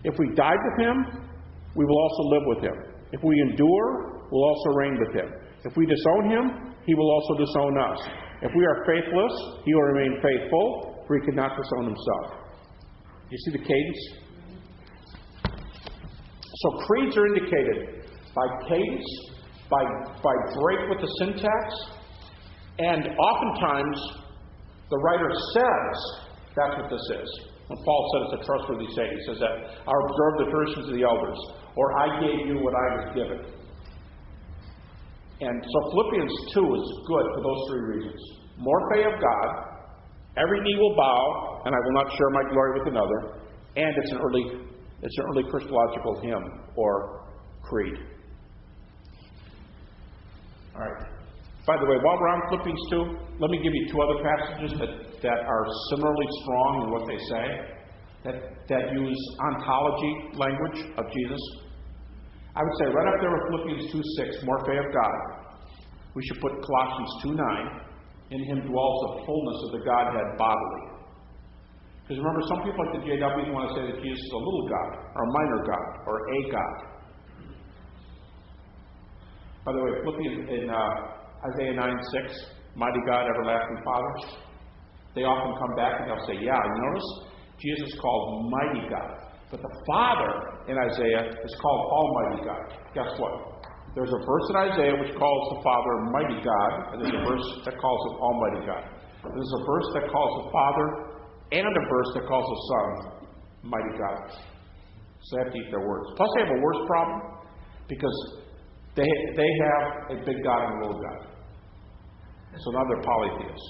If we died with him, we will also live with him. If we endure, we'll also reign with him. If we disown him, he will also disown us. If we are faithless, he will remain faithful, for he could not disown himself. You see the cadence? So creeds are indicated by cadence, by break with the syntax, and oftentimes the writer says that's what this is. When Paul said it's a trustworthy saying, he says that I observed the traditions of the elders, or I gave you what I was given. And so Philippians 2 is good for those three reasons. Morphe of God, every knee will bow, and I will not share my glory with another, and it's an early Christological hymn or creed. All right. By the way, while we're on Philippians 2, let me give you two other passages that are similarly strong in what they say, that use ontology language of Jesus. I would say right up there with Philippians 2:6, morphe of God. We should put Colossians 2:9, in him dwells the fullness of the Godhead bodily. Because remember, some people like the JWs want to say that Jesus is a little God, or a minor God, or a God. By the way, Philippians in Isaiah 9:6, mighty God, everlasting Father, they often come back and they'll say, yeah, you notice? Jesus is called mighty God. But the Father in Isaiah is called Almighty God. Guess what? There's a verse in Isaiah which calls the Father mighty God, and there's a verse that calls him Almighty God. There's a verse that calls the Father, and a verse that calls the Son mighty God. So they have to eat their words. Plus they have a worse problem, because they have a big God and a little God. So now they're polytheists.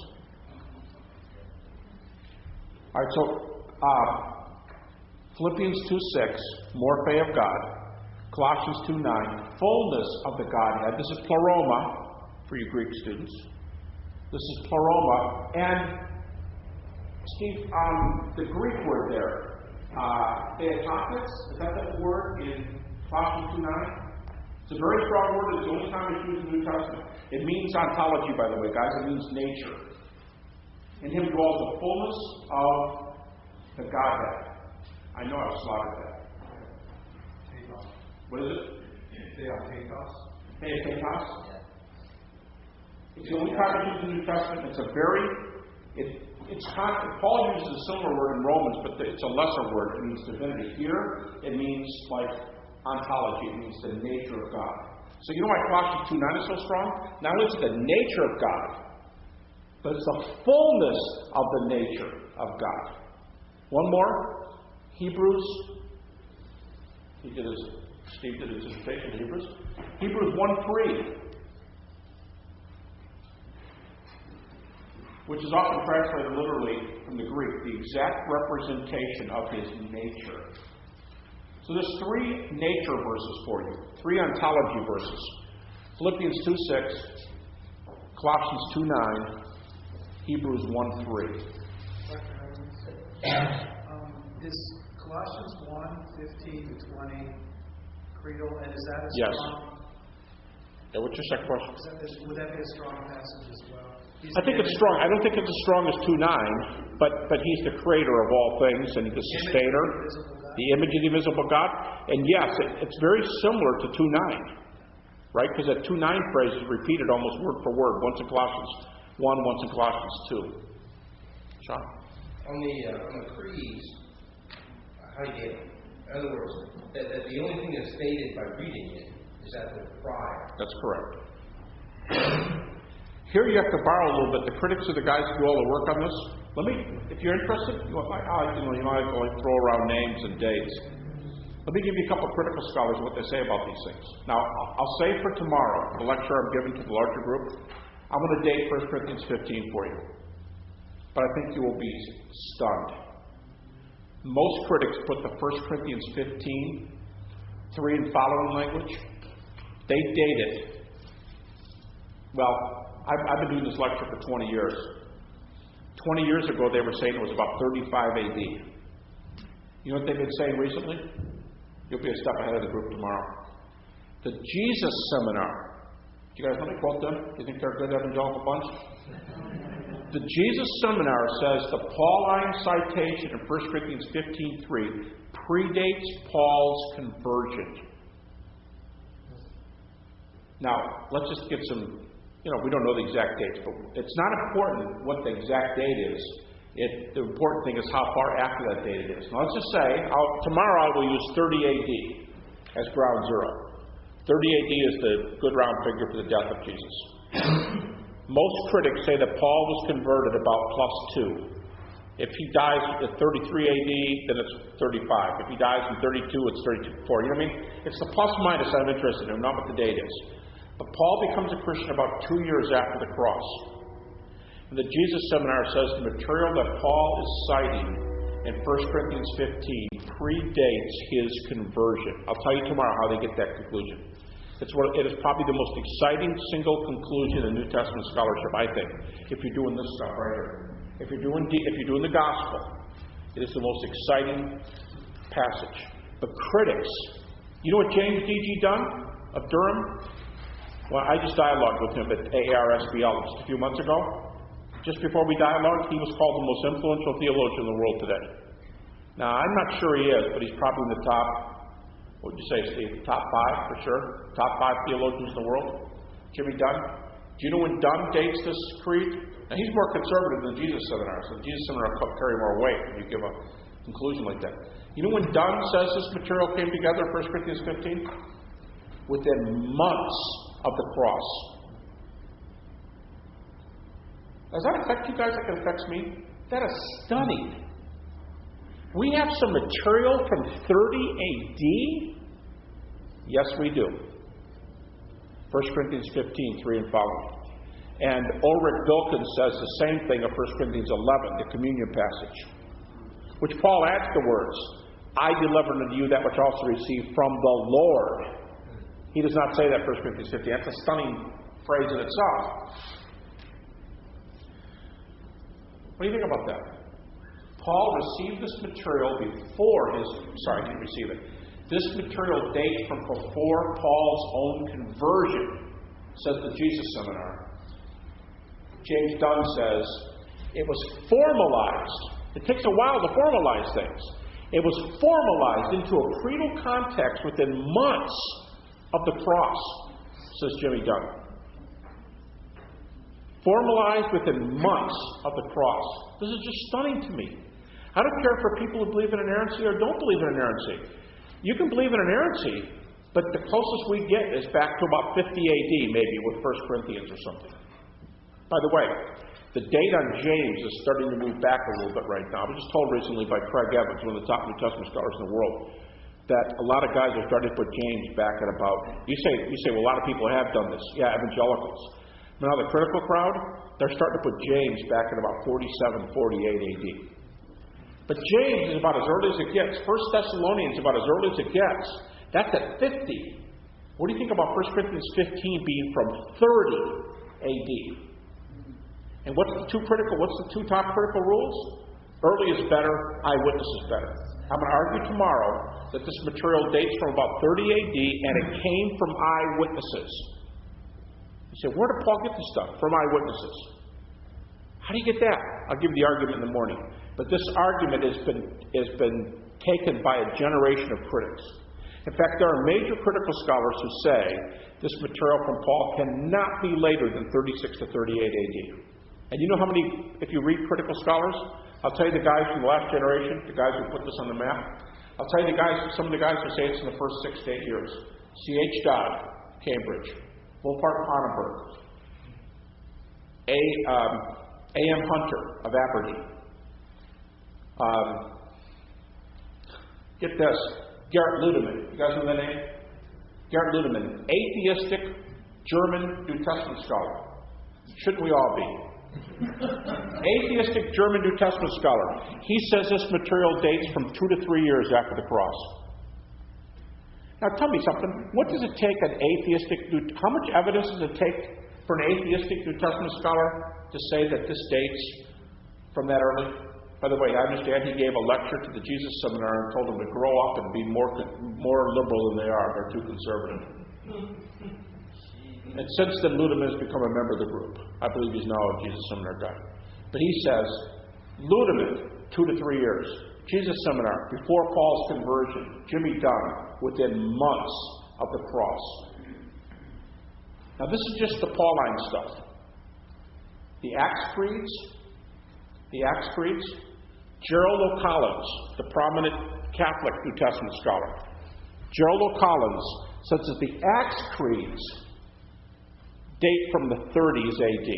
All right, so Philippians 2:6, morphe of God. Colossians 2:9, fullness of the Godhead. This is pleroma for you Greek students. This is pleroma. And, Steve, the Greek word there, theotokos, is that the word in Colossians 2:9? It's a very strong word. It's the only time it's used in the New Testament. It means ontology, by the way, guys. It means nature. In him dwells the fullness of the Godhead. I know I've slaughtered that. What is it? Theotokos. Theotokos? It's the only time it's used in the New Testament. It's a very, Paul uses a similar word in Romans, but it's a lesser word. It means divinity. Here, it means like ontology. It means the nature of God. So you know why Colossians 2:9 is so strong? Not only is it the nature of God, but it's the fullness of the nature of God. One more. Steve did his dissertation in Hebrews. Hebrews 1:3, which is often translated literally from the Greek, the exact representation of his nature. So there's three nature verses for you, three ontology verses. Philippians 2:6, Colossians 2:9, Hebrews 1:3. Is Colossians 1:15-20 creedal, and is that a Yes. strong? Yeah, what's your second question? Would that be a strong passage as well? I think it's strong. I don't think it's as strong as 2:9, but he's the creator of all things and the sustainer, the image of the invisible God. And yes, it's very similar to 2:9, right? Because that 2:9 phrase is repeated almost word for word, once in Colossians 1, once in Colossians 2. Sean? On the creeds, how do you get it? In other words, that the only thing that's stated by reading it is that the prior. That's correct. Here you have to borrow a little bit. The critics are the guys who do all the work on this. If you're interested, you know, I have to throw around names and dates. Let me give you a couple of critical scholars what they say about these things. Now, I'll say for tomorrow, the lecture I'm giving to the larger group, I'm going to date 1 Corinthians 15 for you. But I think you will be stunned. Most critics put the 1 Corinthians 15, 3 and following language, they date it. Well, I've been doing this lecture for 20 years. 20 years ago, they were saying it was about 35 AD. You know what they've been saying recently? You'll be a step ahead of the group tomorrow. The Jesus Seminar. Do you guys let me quote them? Do you think they're a good evangelical bunch? The Jesus Seminar says the Pauline citation in 1 Corinthians 15:3 predates Paul's conversion. Now, let's just get some, we don't know the exact dates, but it's not important what the exact date is. The important thing is how far after that date it is. Now, let's just say, tomorrow I will use 30 AD as ground zero. 30 AD is the good round figure for the death of Jesus. Most critics say that Paul was converted about +2. If he dies at 33 AD, then it's 35. If he dies in 32, it's 32-4. You know what I mean? It's the plus minus I'm interested in, not what the date is. But Paul becomes a Christian about 2 years after the cross. And the Jesus Seminar says the material that Paul is citing in 1 Corinthians 15 predates his conversion. I'll tell you tomorrow how they get that conclusion. It is probably the most exciting single conclusion in New Testament scholarship, I think, if you're doing this stuff right here. If you're doing the gospel, it is the most exciting passage. But critics, you know what James D.G. Dunn of Durham? Well, I just dialogued with him at AARSBL just a few months ago. Just before we dialogued, he was called the most influential theologian in the world today. Now, I'm not sure he is, but he's probably in the top, what would you say, Steve? Top 5 for sure? Top 5 theologians in the world? Jimmy Dunn? Do you know when Dunn dates this creed? Now, he's more conservative than Jesus Seminar, so the Jesus Seminar will carry more weight when you give a conclusion like that. You know when Dunn says this material came together in 1 Corinthians 15? Within months of the cross. Does that affect you guys like it affects me? That is stunning. We have some material from 30 AD? Yes, we do. 1 Corinthians 15, 3 and following. And Ulrich Wilkins says the same thing of 1 Corinthians 11, the communion passage, which Paul adds the words, I delivered unto you that which also received from the Lord. He does not say that 1 Corinthians 15. That's a stunning phrase in itself. What do you think about that? Paul received this material before he didn't receive it. This material dates from before Paul's own conversion, says the Jesus Seminar. James Dunn says, it was formalized. It takes a while to formalize things. It was formalized into a creedal context within months of the cross, says Jimmy Dunn. Formalized within months of the cross. This is just stunning to me. I don't care for people who believe in inerrancy or don't believe in inerrancy. You can believe in inerrancy, but the closest we get is back to about 50 AD, maybe, with 1 Corinthians or something. By the way, the date on James is starting to move back a little bit right now. I was just told recently by Craig Evans, one of the top New Testament scholars in the world, that a lot of guys are starting to put James back at about, you say, well, a lot of people have done this. Yeah, evangelicals. Now the critical crowd, they're starting to put James back at about 47, 48 AD. But James is about as early as it gets. 1 Thessalonians is about as early as it gets. That's at 50. What do you think about 1 Corinthians 15 being from 30 AD? And what's the two top critical rules? Early is better, eyewitness is better. I'm going to argue tomorrow that this material dates from about 30 AD and it came from eyewitnesses. You say, where did Paul get this stuff? From eyewitnesses. How do you get that? I'll give you the argument in the morning. But this argument has been taken by a generation of critics. In fact, there are major critical scholars who say this material from Paul cannot be later than 36 to 38 AD. And you know how many, if you read critical scholars, I'll tell you the guys from the last generation, the guys who put this on the map. I'll tell you some of the guys who say it's in the first 6 to 8 years. C.H. Dodd, Cambridge. Wolfhart Pannenberg. A.M. Hunter of Aberdeen. Get this. Gerrit Ludemann. You guys know that name? Gerrit Ludemann. Atheistic German New Testament scholar. Shouldn't we all be? Atheistic German New Testament scholar. He says this material dates from 2 to 3 years after the cross. Now tell me something. What does it take how much evidence does it take for an atheistic New Testament scholar to say that this dates from that early? By the way, I understand he gave a lecture to the Jesus Seminar and told them to grow up and be more liberal than they are. They're too conservative. And since then, Ludemann has become a member of the group. I believe he's now a Jesus Seminar guy. But he says, Ludemann, 2 to 3 years. Jesus Seminar, before Paul's conversion. Jimmy Dunn, within months of the cross. Now, this is just the Pauline stuff. The Acts Creeds. Gerald O'Collins, the prominent Catholic New Testament scholar. Gerald O'Collins says that the Acts Creeds date from the 30s AD.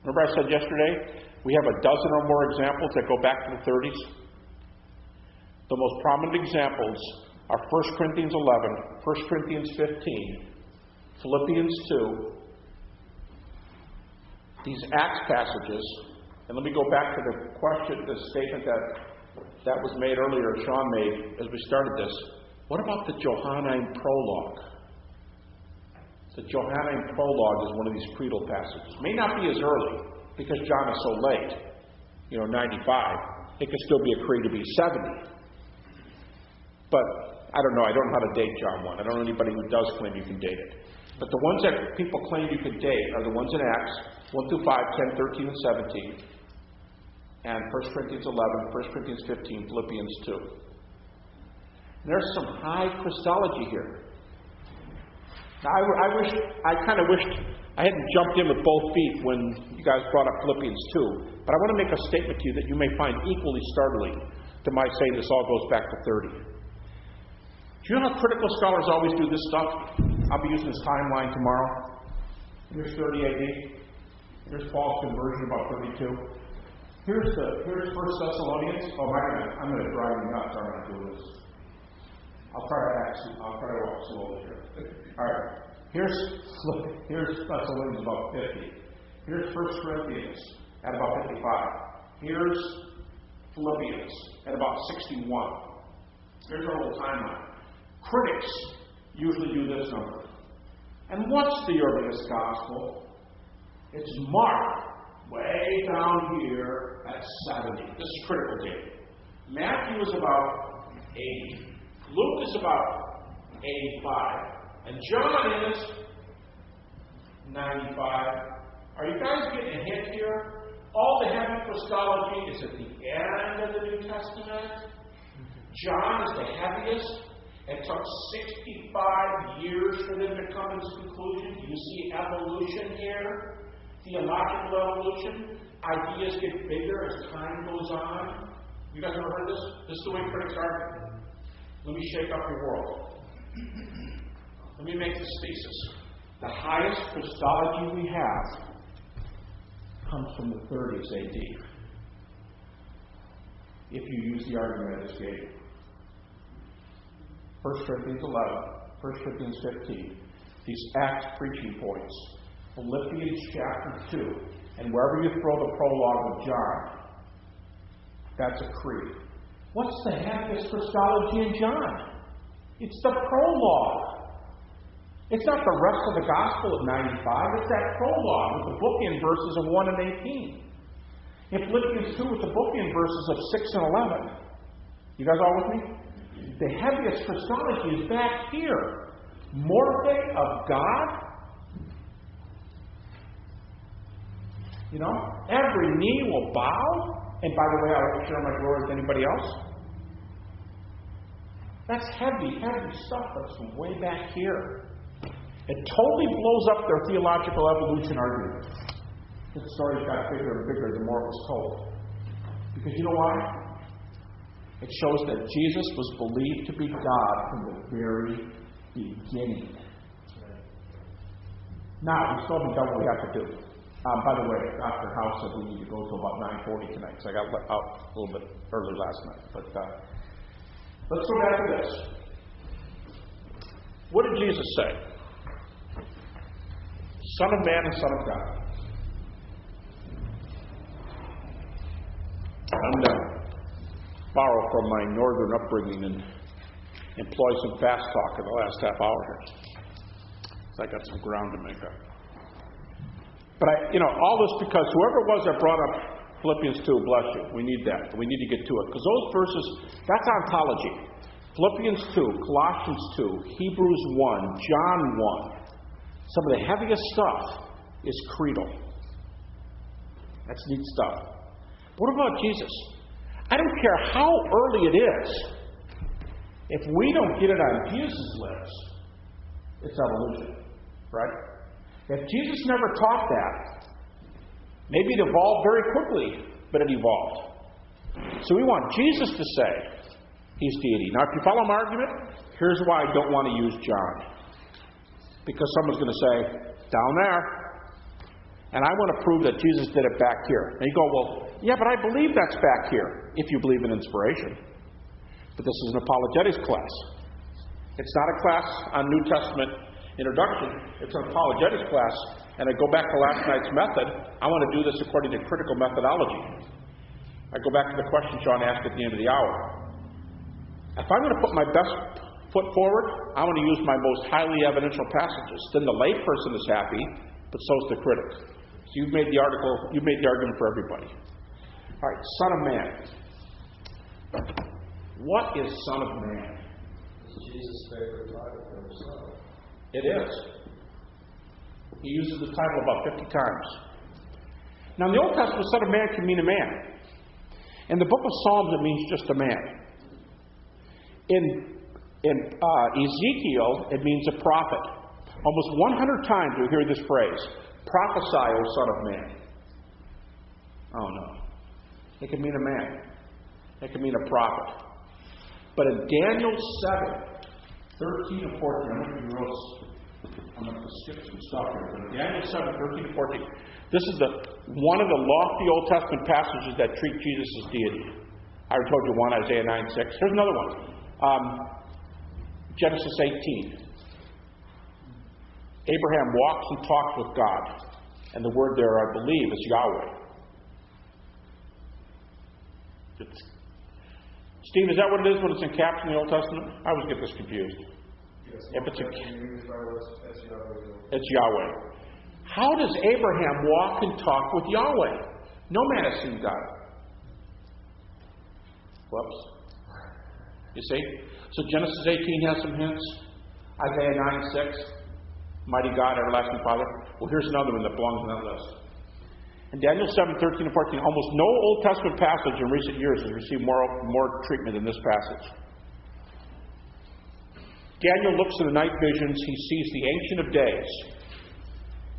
Remember I said yesterday, we have a dozen or more examples that go back to the 30s? The most prominent examples are 1 Corinthians 11, 1 Corinthians 15, Philippians 2, these Acts passages, And let me go back to the question, the statement that was made earlier, Sean made as we started this. What about the Johannine prologue? The Johannine prologue is one of these creedal passages. It may not be as early because John is so late, 95. It could still be a creed to be 70. But I don't know. I don't know how to date John 1. I don't know anybody who does claim you can date it. But the ones that people claim you can date are the ones in Acts 1 through 5, 10, 13, and 17, and 1 Corinthians 11, 1 Corinthians 15, Philippians 2. And there's some high Christology here. Now, I kind of wished I hadn't jumped in with both feet when you guys brought up Philippians 2. But I want to make a statement to you that you may find equally startling to my saying this all goes back to 30. Do you know how critical scholars always do this stuff? I'll be using this timeline tomorrow. Here's 30 AD. Here's Paul's conversion, about 32. Here's 1 Thessalonians. Oh my God, I'm going to drive you nuts. I'm going to do this. I'll try to walk slowly here. All right. Here's Thessalonians about 50. Here's 1 Corinthians at about 55. Here's Philippians at about 61. Here's our little timeline. Critics usually do this number. And what's the earliest gospel? It's Mark, way down here at 70. This is critical data. Matthew is about 80. Luke is about 85. And John is 95. Are you guys getting a hint here? All the heavy Christology is at the end of the New Testament. John is the heaviest. It took 65 years for them to come to this conclusion. Do you see evolution here? Theological evolution. Ideas get bigger as time goes on. You guys ever heard this? This is the way critics argue. Let me shake up your world. Let me make this thesis. The highest Christology we have comes from the 30s AD. If you use the argument I just gave you. 1 Corinthians 11, 1 Corinthians 15, these Acts preaching points, Philippians chapter 2, and wherever you throw the prologue of John, that's a creed. What's the heaviest Christology in John? It's the prologue. It's not the rest of the gospel at 95, it's that prologue with the bookend verses of 1 and 18. In Philippians 2 with the bookend verses of 6 and 11. You guys all with me? The heaviest Christology is back here. Morphe of God. Every knee will bow. And by the way, I won't share my glory with anybody else. That's heavy stuff. That's from way back here. It totally blows up their theological evolution argument. The stories got bigger and bigger the more it was told. Because you know why? It shows that Jesus was believed to be God from the very beginning. Now, we still haven't done what we have to do. By the way, Dr. House said we need to go to about 9:40 tonight, so I got out a little bit early last night. But let's go back to this. What did Jesus say? Son of man and Son of God. I'm going to borrow from my northern upbringing and employ some fast talk in the last half hour here. So I got some ground to make up. But all this because whoever it was that brought up Philippians 2, bless you. We need that. We need to get to it. Because those verses, that's ontology. Philippians 2, Colossians 2, Hebrews 1, John 1. Some of the heaviest stuff is creedal. That's neat stuff. What about Jesus? I don't care how early it is. If we don't get it on Jesus' lips, it's evolution. Right? If Jesus never taught that, maybe it evolved very quickly, but it evolved. So we want Jesus to say he's deity. Now, if you follow my argument, here's why I don't want to use John. Because someone's going to say, down there. And I want to prove that Jesus did it back here. And you go, well, yeah, but I believe that's back here, if you believe in inspiration. But this is an apologetics class. It's not a class on New Testament introduction. It's an apologetics class and I go back to last night's method, I want to do this according to critical methodology. I go back to the question Sean asked at the end of the hour. If I'm going to put my best foot forward, I want to use my most highly evidential passages. Then the layperson is happy, but so is the critic. So you've made the argument for everybody. All right, Son of Man. What is Son of Man? It's Jesus' favorite title for himself. It is. He uses the title about 50 times. Now, in the Old Testament, Son of Man can mean a man. In the book of Psalms, it means just a man. In Ezekiel, it means a prophet. Almost 100 times we hear this phrase, prophesy, O Son of Man. Oh, no. It can mean a man. It can mean a prophet. But in Daniel 7, 13 and 14, I'm going to skip some stuff here, but in Daniel 7, 13 and 14, this is one of the lofty Old Testament passages that treat Jesus as deity. I already told you one, Isaiah 9:6. Here's another one. Genesis 18. Abraham walks and talks with God. And the word there, I believe, is Yahweh. Steve, is that what it is when it's in caps in the Old Testament? I always get this confused. Yes, If it's Yahweh. it's Yahweh. How does Abraham walk and talk with Yahweh? No man has seen God. Whoops. You see? So Genesis 18 has some hints. Isaiah 9:6. Mighty God, everlasting Father. Well, here's another one that belongs on that list. In Daniel 7, 13 and 14, almost no Old Testament passage in recent years has received more treatment than this passage. Daniel looks at the night visions. He sees the Ancient of Days.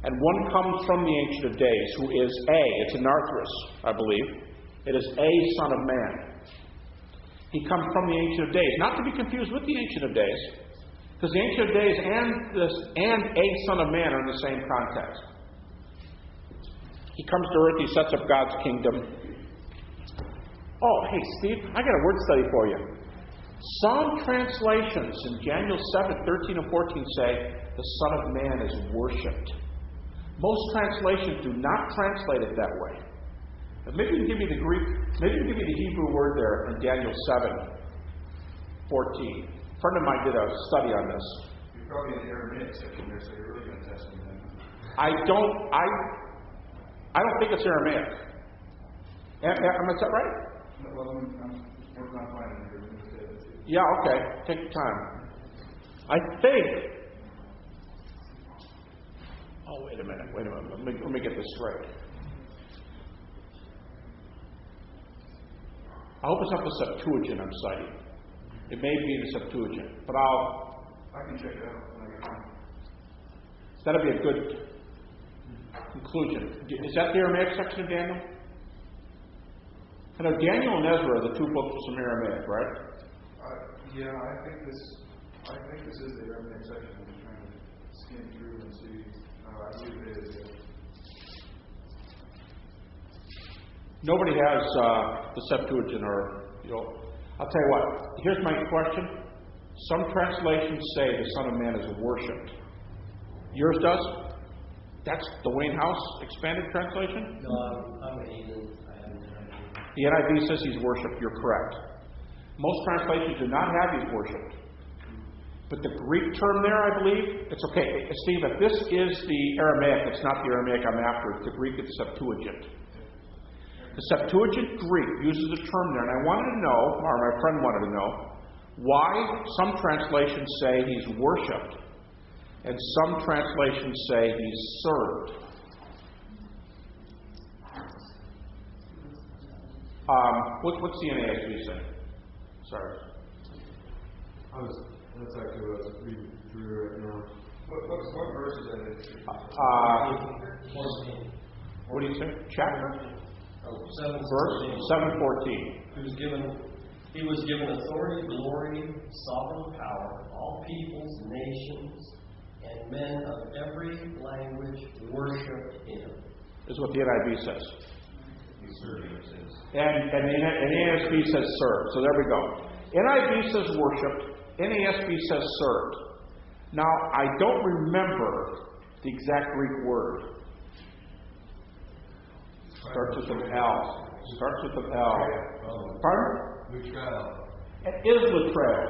And one comes from the Ancient of Days, who is it's an arthrus, I believe. It is a Son of Man. He comes from the Ancient of Days. Not to be confused with the Ancient of Days, because the Ancient of Days and a Son of Man are in the same context. He comes to earth, he sets up God's kingdom. Oh, hey, Steve, I got a word study for you. Some translations in Daniel 7, 13 and 14 say the Son of Man is worshipped. Most translations do not translate it that way. But maybe you can give me the Greek, maybe you can give me the Hebrew word there in Daniel 7, 14. A friend of mine did a study on this. You're probably in the Aramaic section there, so you're really going to test me then. I don't think it's Aramaic. Am I right? No, well, I'm working on finding it here. Let me say that to you. Yeah, okay. Take your time. I think. Oh, wait a minute. Let me get this straight. I hope it's not the Septuagint I'm citing. It may be the Septuagint, but I can check it out when I get home. that'll be a good conclusion. Is that the Aramaic section of Daniel? I know Daniel and Ezra are the two books with some Aramaic, right? Yeah, I think this is the Aramaic section. I'm just trying to skim through and see. I believe it is. Yeah. Nobody has the Septuagint or, I'll tell you what. Here's my question. Some translations say the Son of Man is worshipped. Yours does? That's the Wayne House expanded translation? No, I'm an heathen. I have an NIV. The NIV says he's worshipped. You're correct. Most translations do not have he's worshipped. But the Greek term there, I believe, it's okay. Steve, if this is the Aramaic, it's not the Aramaic I'm after. It's the Greek, it's Septuagint. The Septuagint Greek uses a term there, and I wanted to know, or my friend wanted to know, why some translations say he's worshipped and some translations say he's served. What's the NASB say? Sorry. That's actually what I was reading through right now. What verse is that in? 14. What do you say? Chapter? Verse 7:14. He was given authority, glory, sovereign power. All peoples, nations, and men of every language worshipped him. Is what the NIV says. And NASB says served. So there we go. NIV says worshipped. NASB says served. Now, I don't remember The exact Greek word. Starts with an L. Starts with an L. Pardon? Lutrell. It is latreo.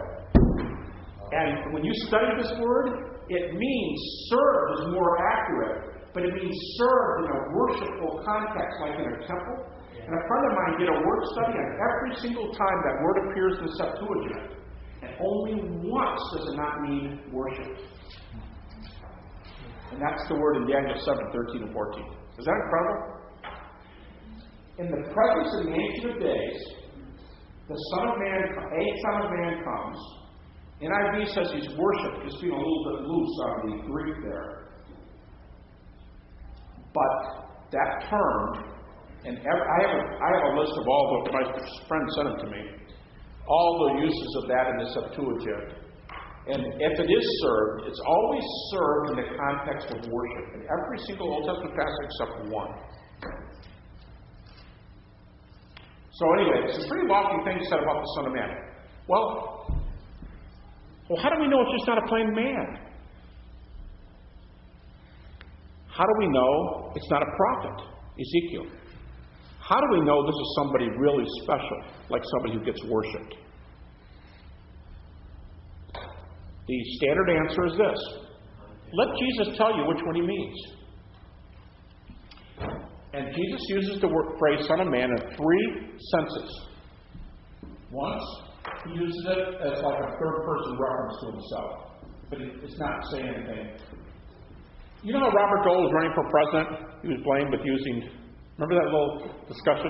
And when you study this word, it means served is more accurate, but it means served in a worshipful context, like in a temple. And a friend of mine did a word study on every single time that word appears in the Septuagint. And only once does it not mean worship. And that's the word in Daniel 7:13 and 14. Is that incredible? In the presence of the Ancient of Days, the Son of Man, a Son of Man comes. NIV says he's worshipped, just being a little bit loose on the Greek there. But that term, and I have a list of all the, my friend sent it to me, all the uses of that in the Septuagint. And if it is served, it's always served in the context of worship. In every single Old Testament passage except one. So anyway, some pretty lofty things said about the Son of Man. Well, how do we know it's just not a plain man? How do we know it's not a prophet, Ezekiel? How do we know this is somebody really special, like somebody who gets worshipped? The standard answer is this. Let Jesus tell you which one he means. And Jesus uses the phrase Son of Man in three senses. Once, he uses it as like a third-person reference to himself. But it's not saying anything. You know how Robert Dole was running for president? He was blamed with using... Remember that little discussion?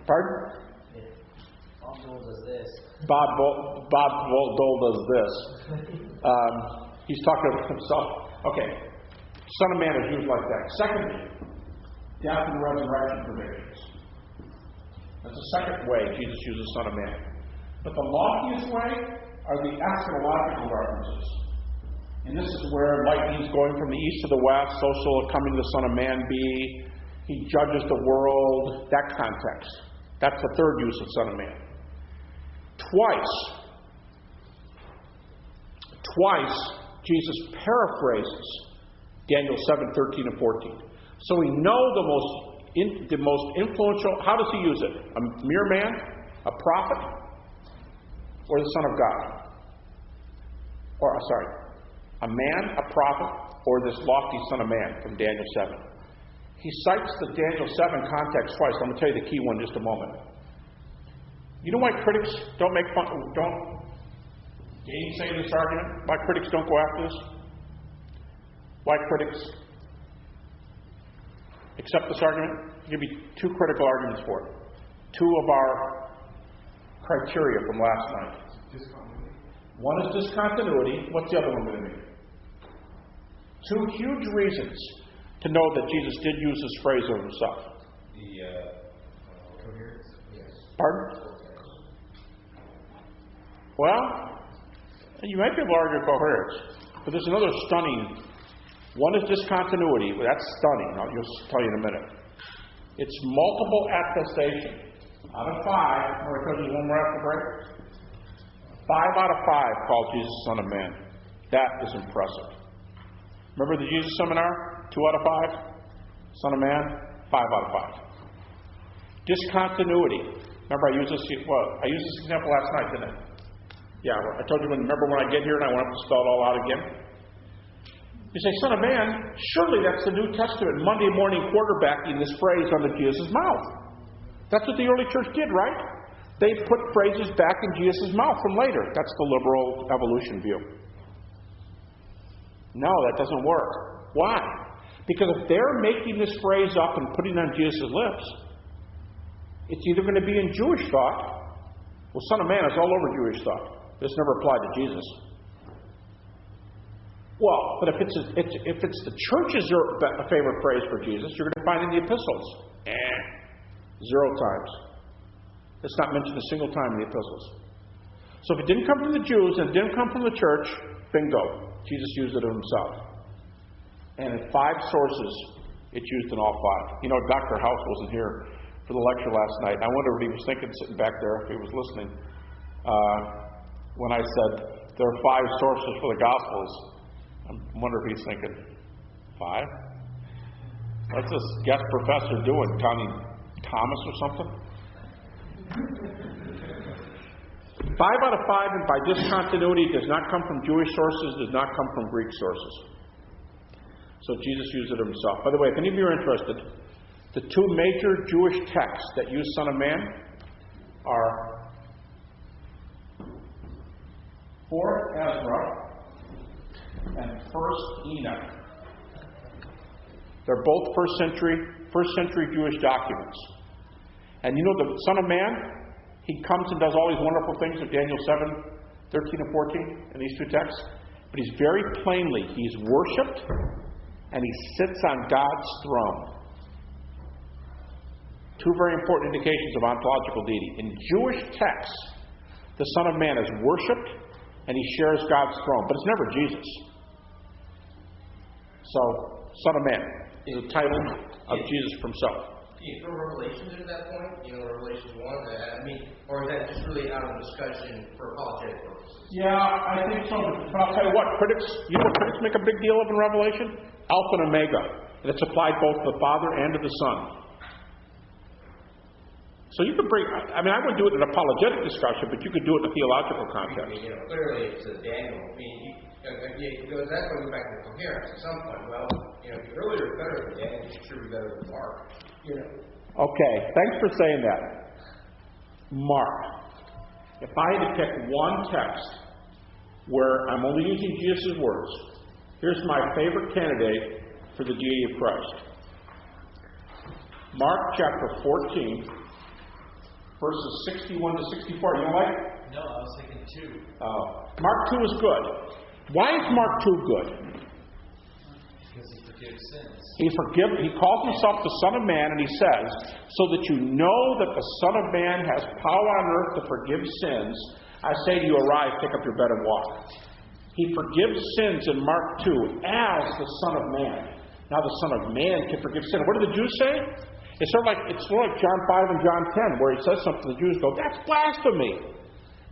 Pardon? Bob Dole does this. Bob Dole does this. He's talking about himself. Okay. Son of Man is used like that. Secondly, death and resurrection predictions. That's the second way Jesus uses Son of Man. But the loftiest way are the eschatological references. And this is where lightning's going from the east to the west, so shall coming the Son of Man be. He judges the world, that context. That's the third use of Son of Man. Twice, Jesus paraphrases Daniel 7:13 and 14. So we know the most influential. How does he use it? A mere man, a prophet, or the Son of God? A man, a prophet, or this lofty Son of Man from Daniel 7. He cites the Daniel 7 context twice. I'm going to tell you the key one in just a moment. You know why critics don't gainsay this argument? Why critics don't go after this? Why critics accept this argument? I'll give you two critical arguments for it. Two of our criteria from last night. Discontinuity. One is discontinuity. What's the other one going to be? Two huge reasons to know that Jesus did use this phrase of himself. Coherence. Yes. Pardon? Well, you might be able to argue coherence, but there's another stunning. One is discontinuity. Well, that's stunning. I'll just tell you in a minute. It's multiple attestation. Out of 5, remember I told you one more after break? 5 out of 5 call Jesus Son of Man. That is impressive. Remember the Jesus seminar? 2 out of 5? Son of Man? 5 out of 5. Discontinuity. Remember I used this example last night, didn't I? Yeah, I told you, remember when I get here and I want to spell it all out again? You say, Son of Man, surely that's the New Testament Monday morning quarterbacking this phrase onto Jesus' mouth. That's what the early church did, right? They put phrases back in Jesus' mouth from later. That's the liberal evolution view. No, that doesn't work. Why? Because if they're making this phrase up and putting it on Jesus' lips, it's either going to be in Jewish thought. Well, Son of Man is all over Jewish thought. This never applied to Jesus. Well, but if it's the church's favorite phrase for Jesus, you're going to find in the epistles. 0 times. It's not mentioned a single time in the epistles. So if it didn't come from the Jews and it didn't come from the church, bingo. Jesus used it himself. And in 5 sources, it's used in all 5. You know, Dr. House wasn't here for the lecture last night. I wonder if he was thinking, sitting back there, if he was listening, when I said there are 5 sources for the Gospels. I wonder if he's thinking, 5? What's this guest professor doing? Counting Thomas or something? 5 out of 5, and by discontinuity, does not come from Jewish sources, does not come from Greek sources. So Jesus used it himself. By the way, if any of you are interested, the 2 major Jewish texts that use Son of Man are 4th Ezra and 1st Enoch. They're both first century Jewish documents. And you know the Son of Man, he comes and does all these wonderful things of Daniel 7, 13 and 14 in these 2 texts. But he's very plainly, he's worshipped and he sits on God's throne. 2 very important indications of ontological deity. In Jewish texts, the Son of Man is worshipped and he shares God's throne. But it's never Jesus. So, Son of Man is a title of Jesus himself. Can you throw Revelation to that point? Revelation 1? Or is that just really out of discussion for apologetic purposes? Yeah, I think so. But I'll tell you what, critics make a big deal of in Revelation? Alpha and Omega. And it's applied both to the Father and to the Son. So you could bring, I wouldn't do it in an apologetic discussion, but you could do it in a theological context. Clearly it's Daniel. That's going to go back to coherence at some point. Well, if you're earlier better than Daniel, you should be better than Mark. Okay, thanks for saying that. Mark. If I had to pick one text where I'm only using Jesus' words, here's my favorite candidate for the deity of Christ. Mark chapter 14, verses 61 to 64. You don't like it? No, I was thinking 2. Mark 2 is good. Why is Mark 2 good? Because he forgives sins. He calls himself the Son of Man, and he says, so that you know that the Son of Man has power on earth to forgive sins, I say to you, arise, take up your bed and walk. He forgives sins in Mark 2 as the Son of Man. Now the Son of Man can forgive sin. What do the Jews say? It's sort of like John 5 and John 10, where he says something, the Jews go, that's blasphemy.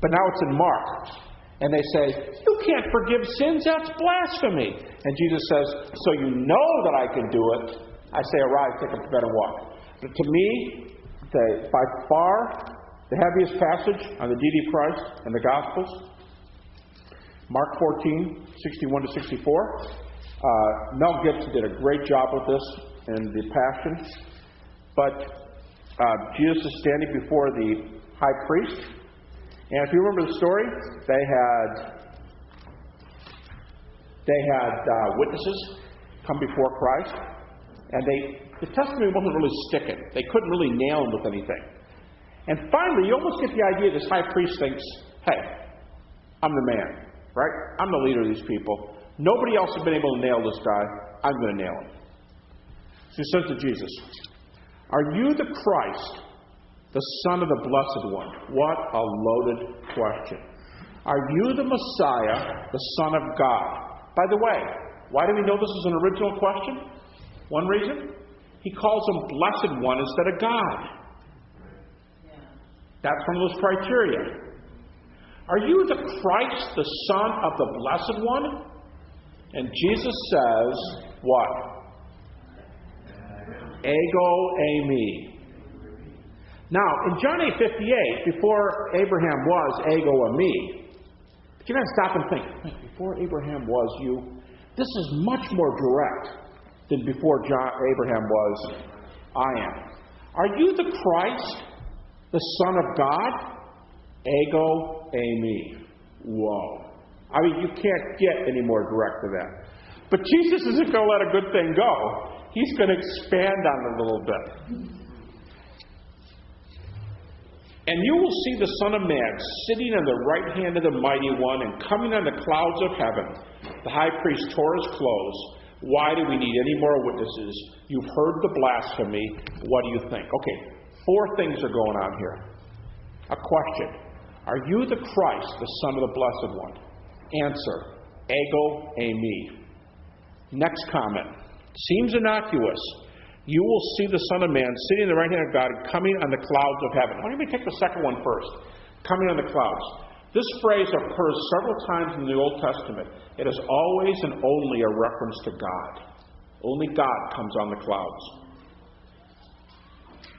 But now it's in Mark. And they say, you can't forgive sins, that's blasphemy. And Jesus says, so you know that I can do it. I say, arise, take up your bed and walk. But to me, by far, the heaviest passage on the deity of Christ in the Gospels, Mark 14, 61 to 64. Mel Gibson did a great job with this in The Passion. But Jesus is standing before the high priest. And if you remember the story, they had witnesses come before Christ, and the testimony wasn't really sticking. They couldn't really nail him with anything. And finally, you almost get the idea this high priest thinks, hey, I'm the man, right? I'm the leader of these people. Nobody else has been able to nail this guy. I'm going to nail him. So he says to Jesus, are you the Christ, the Son of the Blessed One? What a loaded question. Are you the Messiah, the Son of God? By the way, why do we know this is an original question? One reason? He calls him Blessed One instead of God. That's one of those criteria. Are you the Christ, the Son of the Blessed One? And Jesus says, what? Ego eimi. Now, in John 8:58, before Abraham was ego eimi, but you got to stop and think, before Abraham was you, this is much more direct than before Abraham was I am. Are you the Christ, the Son of God? Ego eimi. Whoa. I mean, you can't get any more direct than that. But Jesus isn't going to let a good thing go. He's going to expand on it a little bit. And you will see the Son of Man sitting on the right hand of the Mighty One and coming on the clouds of heaven. The high priest tore his clothes. Why do we need any more witnesses? You've heard the blasphemy. What do you think? Okay, 4 things are going on here. A question. Are you the Christ, the Son of the Blessed One? Answer. Ego eimi. Next comment. Seems innocuous. You will see the Son of Man sitting on the right hand of God and coming on the clouds of heaven. Why don't we take the second one first? Coming on the clouds. This phrase occurs several times in the Old Testament. It is always and only a reference to God. Only God comes on the clouds.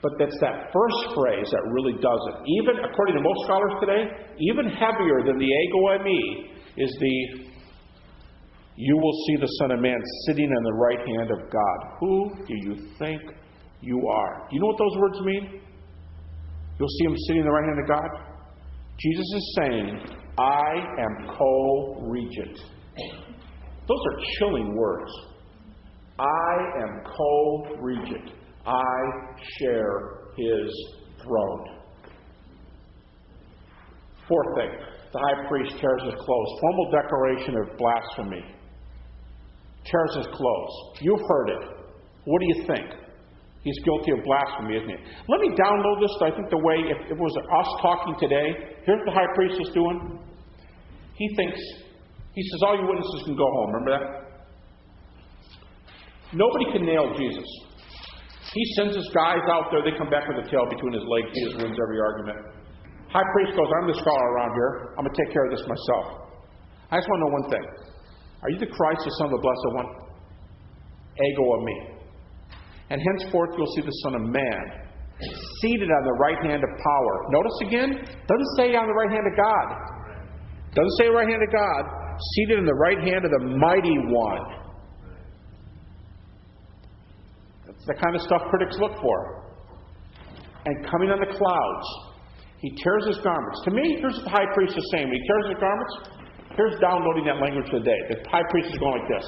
But that's that first phrase that really does it. Even, according to most scholars today, even heavier than the ego eimi is the "you will see the Son of Man sitting on the right hand of God. Who do you think you are?" You know what those words mean? You'll see him sitting on the right hand of God. Jesus is saying, I am co-regent. Those are chilling words. I am co-regent. I share his throne. Fourth thing, the high priest tears his clothes. Formal declaration of blasphemy. Tears his clothes. You've heard it. What do you think? He's guilty of blasphemy, isn't he? Let me download this. I think the way, if it was us talking today, here's what the high priest is doing. He says, all you witnesses can go home. Remember that? Nobody can nail Jesus. He sends his guys out there. They come back with a tail between his legs. Jesus wins every argument. High priest goes, I'm the scholar around here. I'm going to take care of this myself. I just want to know one thing. Are you the Christ, the Son of the Blessed One? Ego eimi. And henceforth you'll see the Son of Man seated on the right hand of power. Notice again, doesn't say on the right hand of God. Doesn't say right hand of God. Seated on the right hand of the Mighty One. That's the kind of stuff critics look for. And coming on the clouds, he tears his garments. To me, here's what the high priest is saying. When he tears his garments, here's downloading that language today. The high priest is going like this.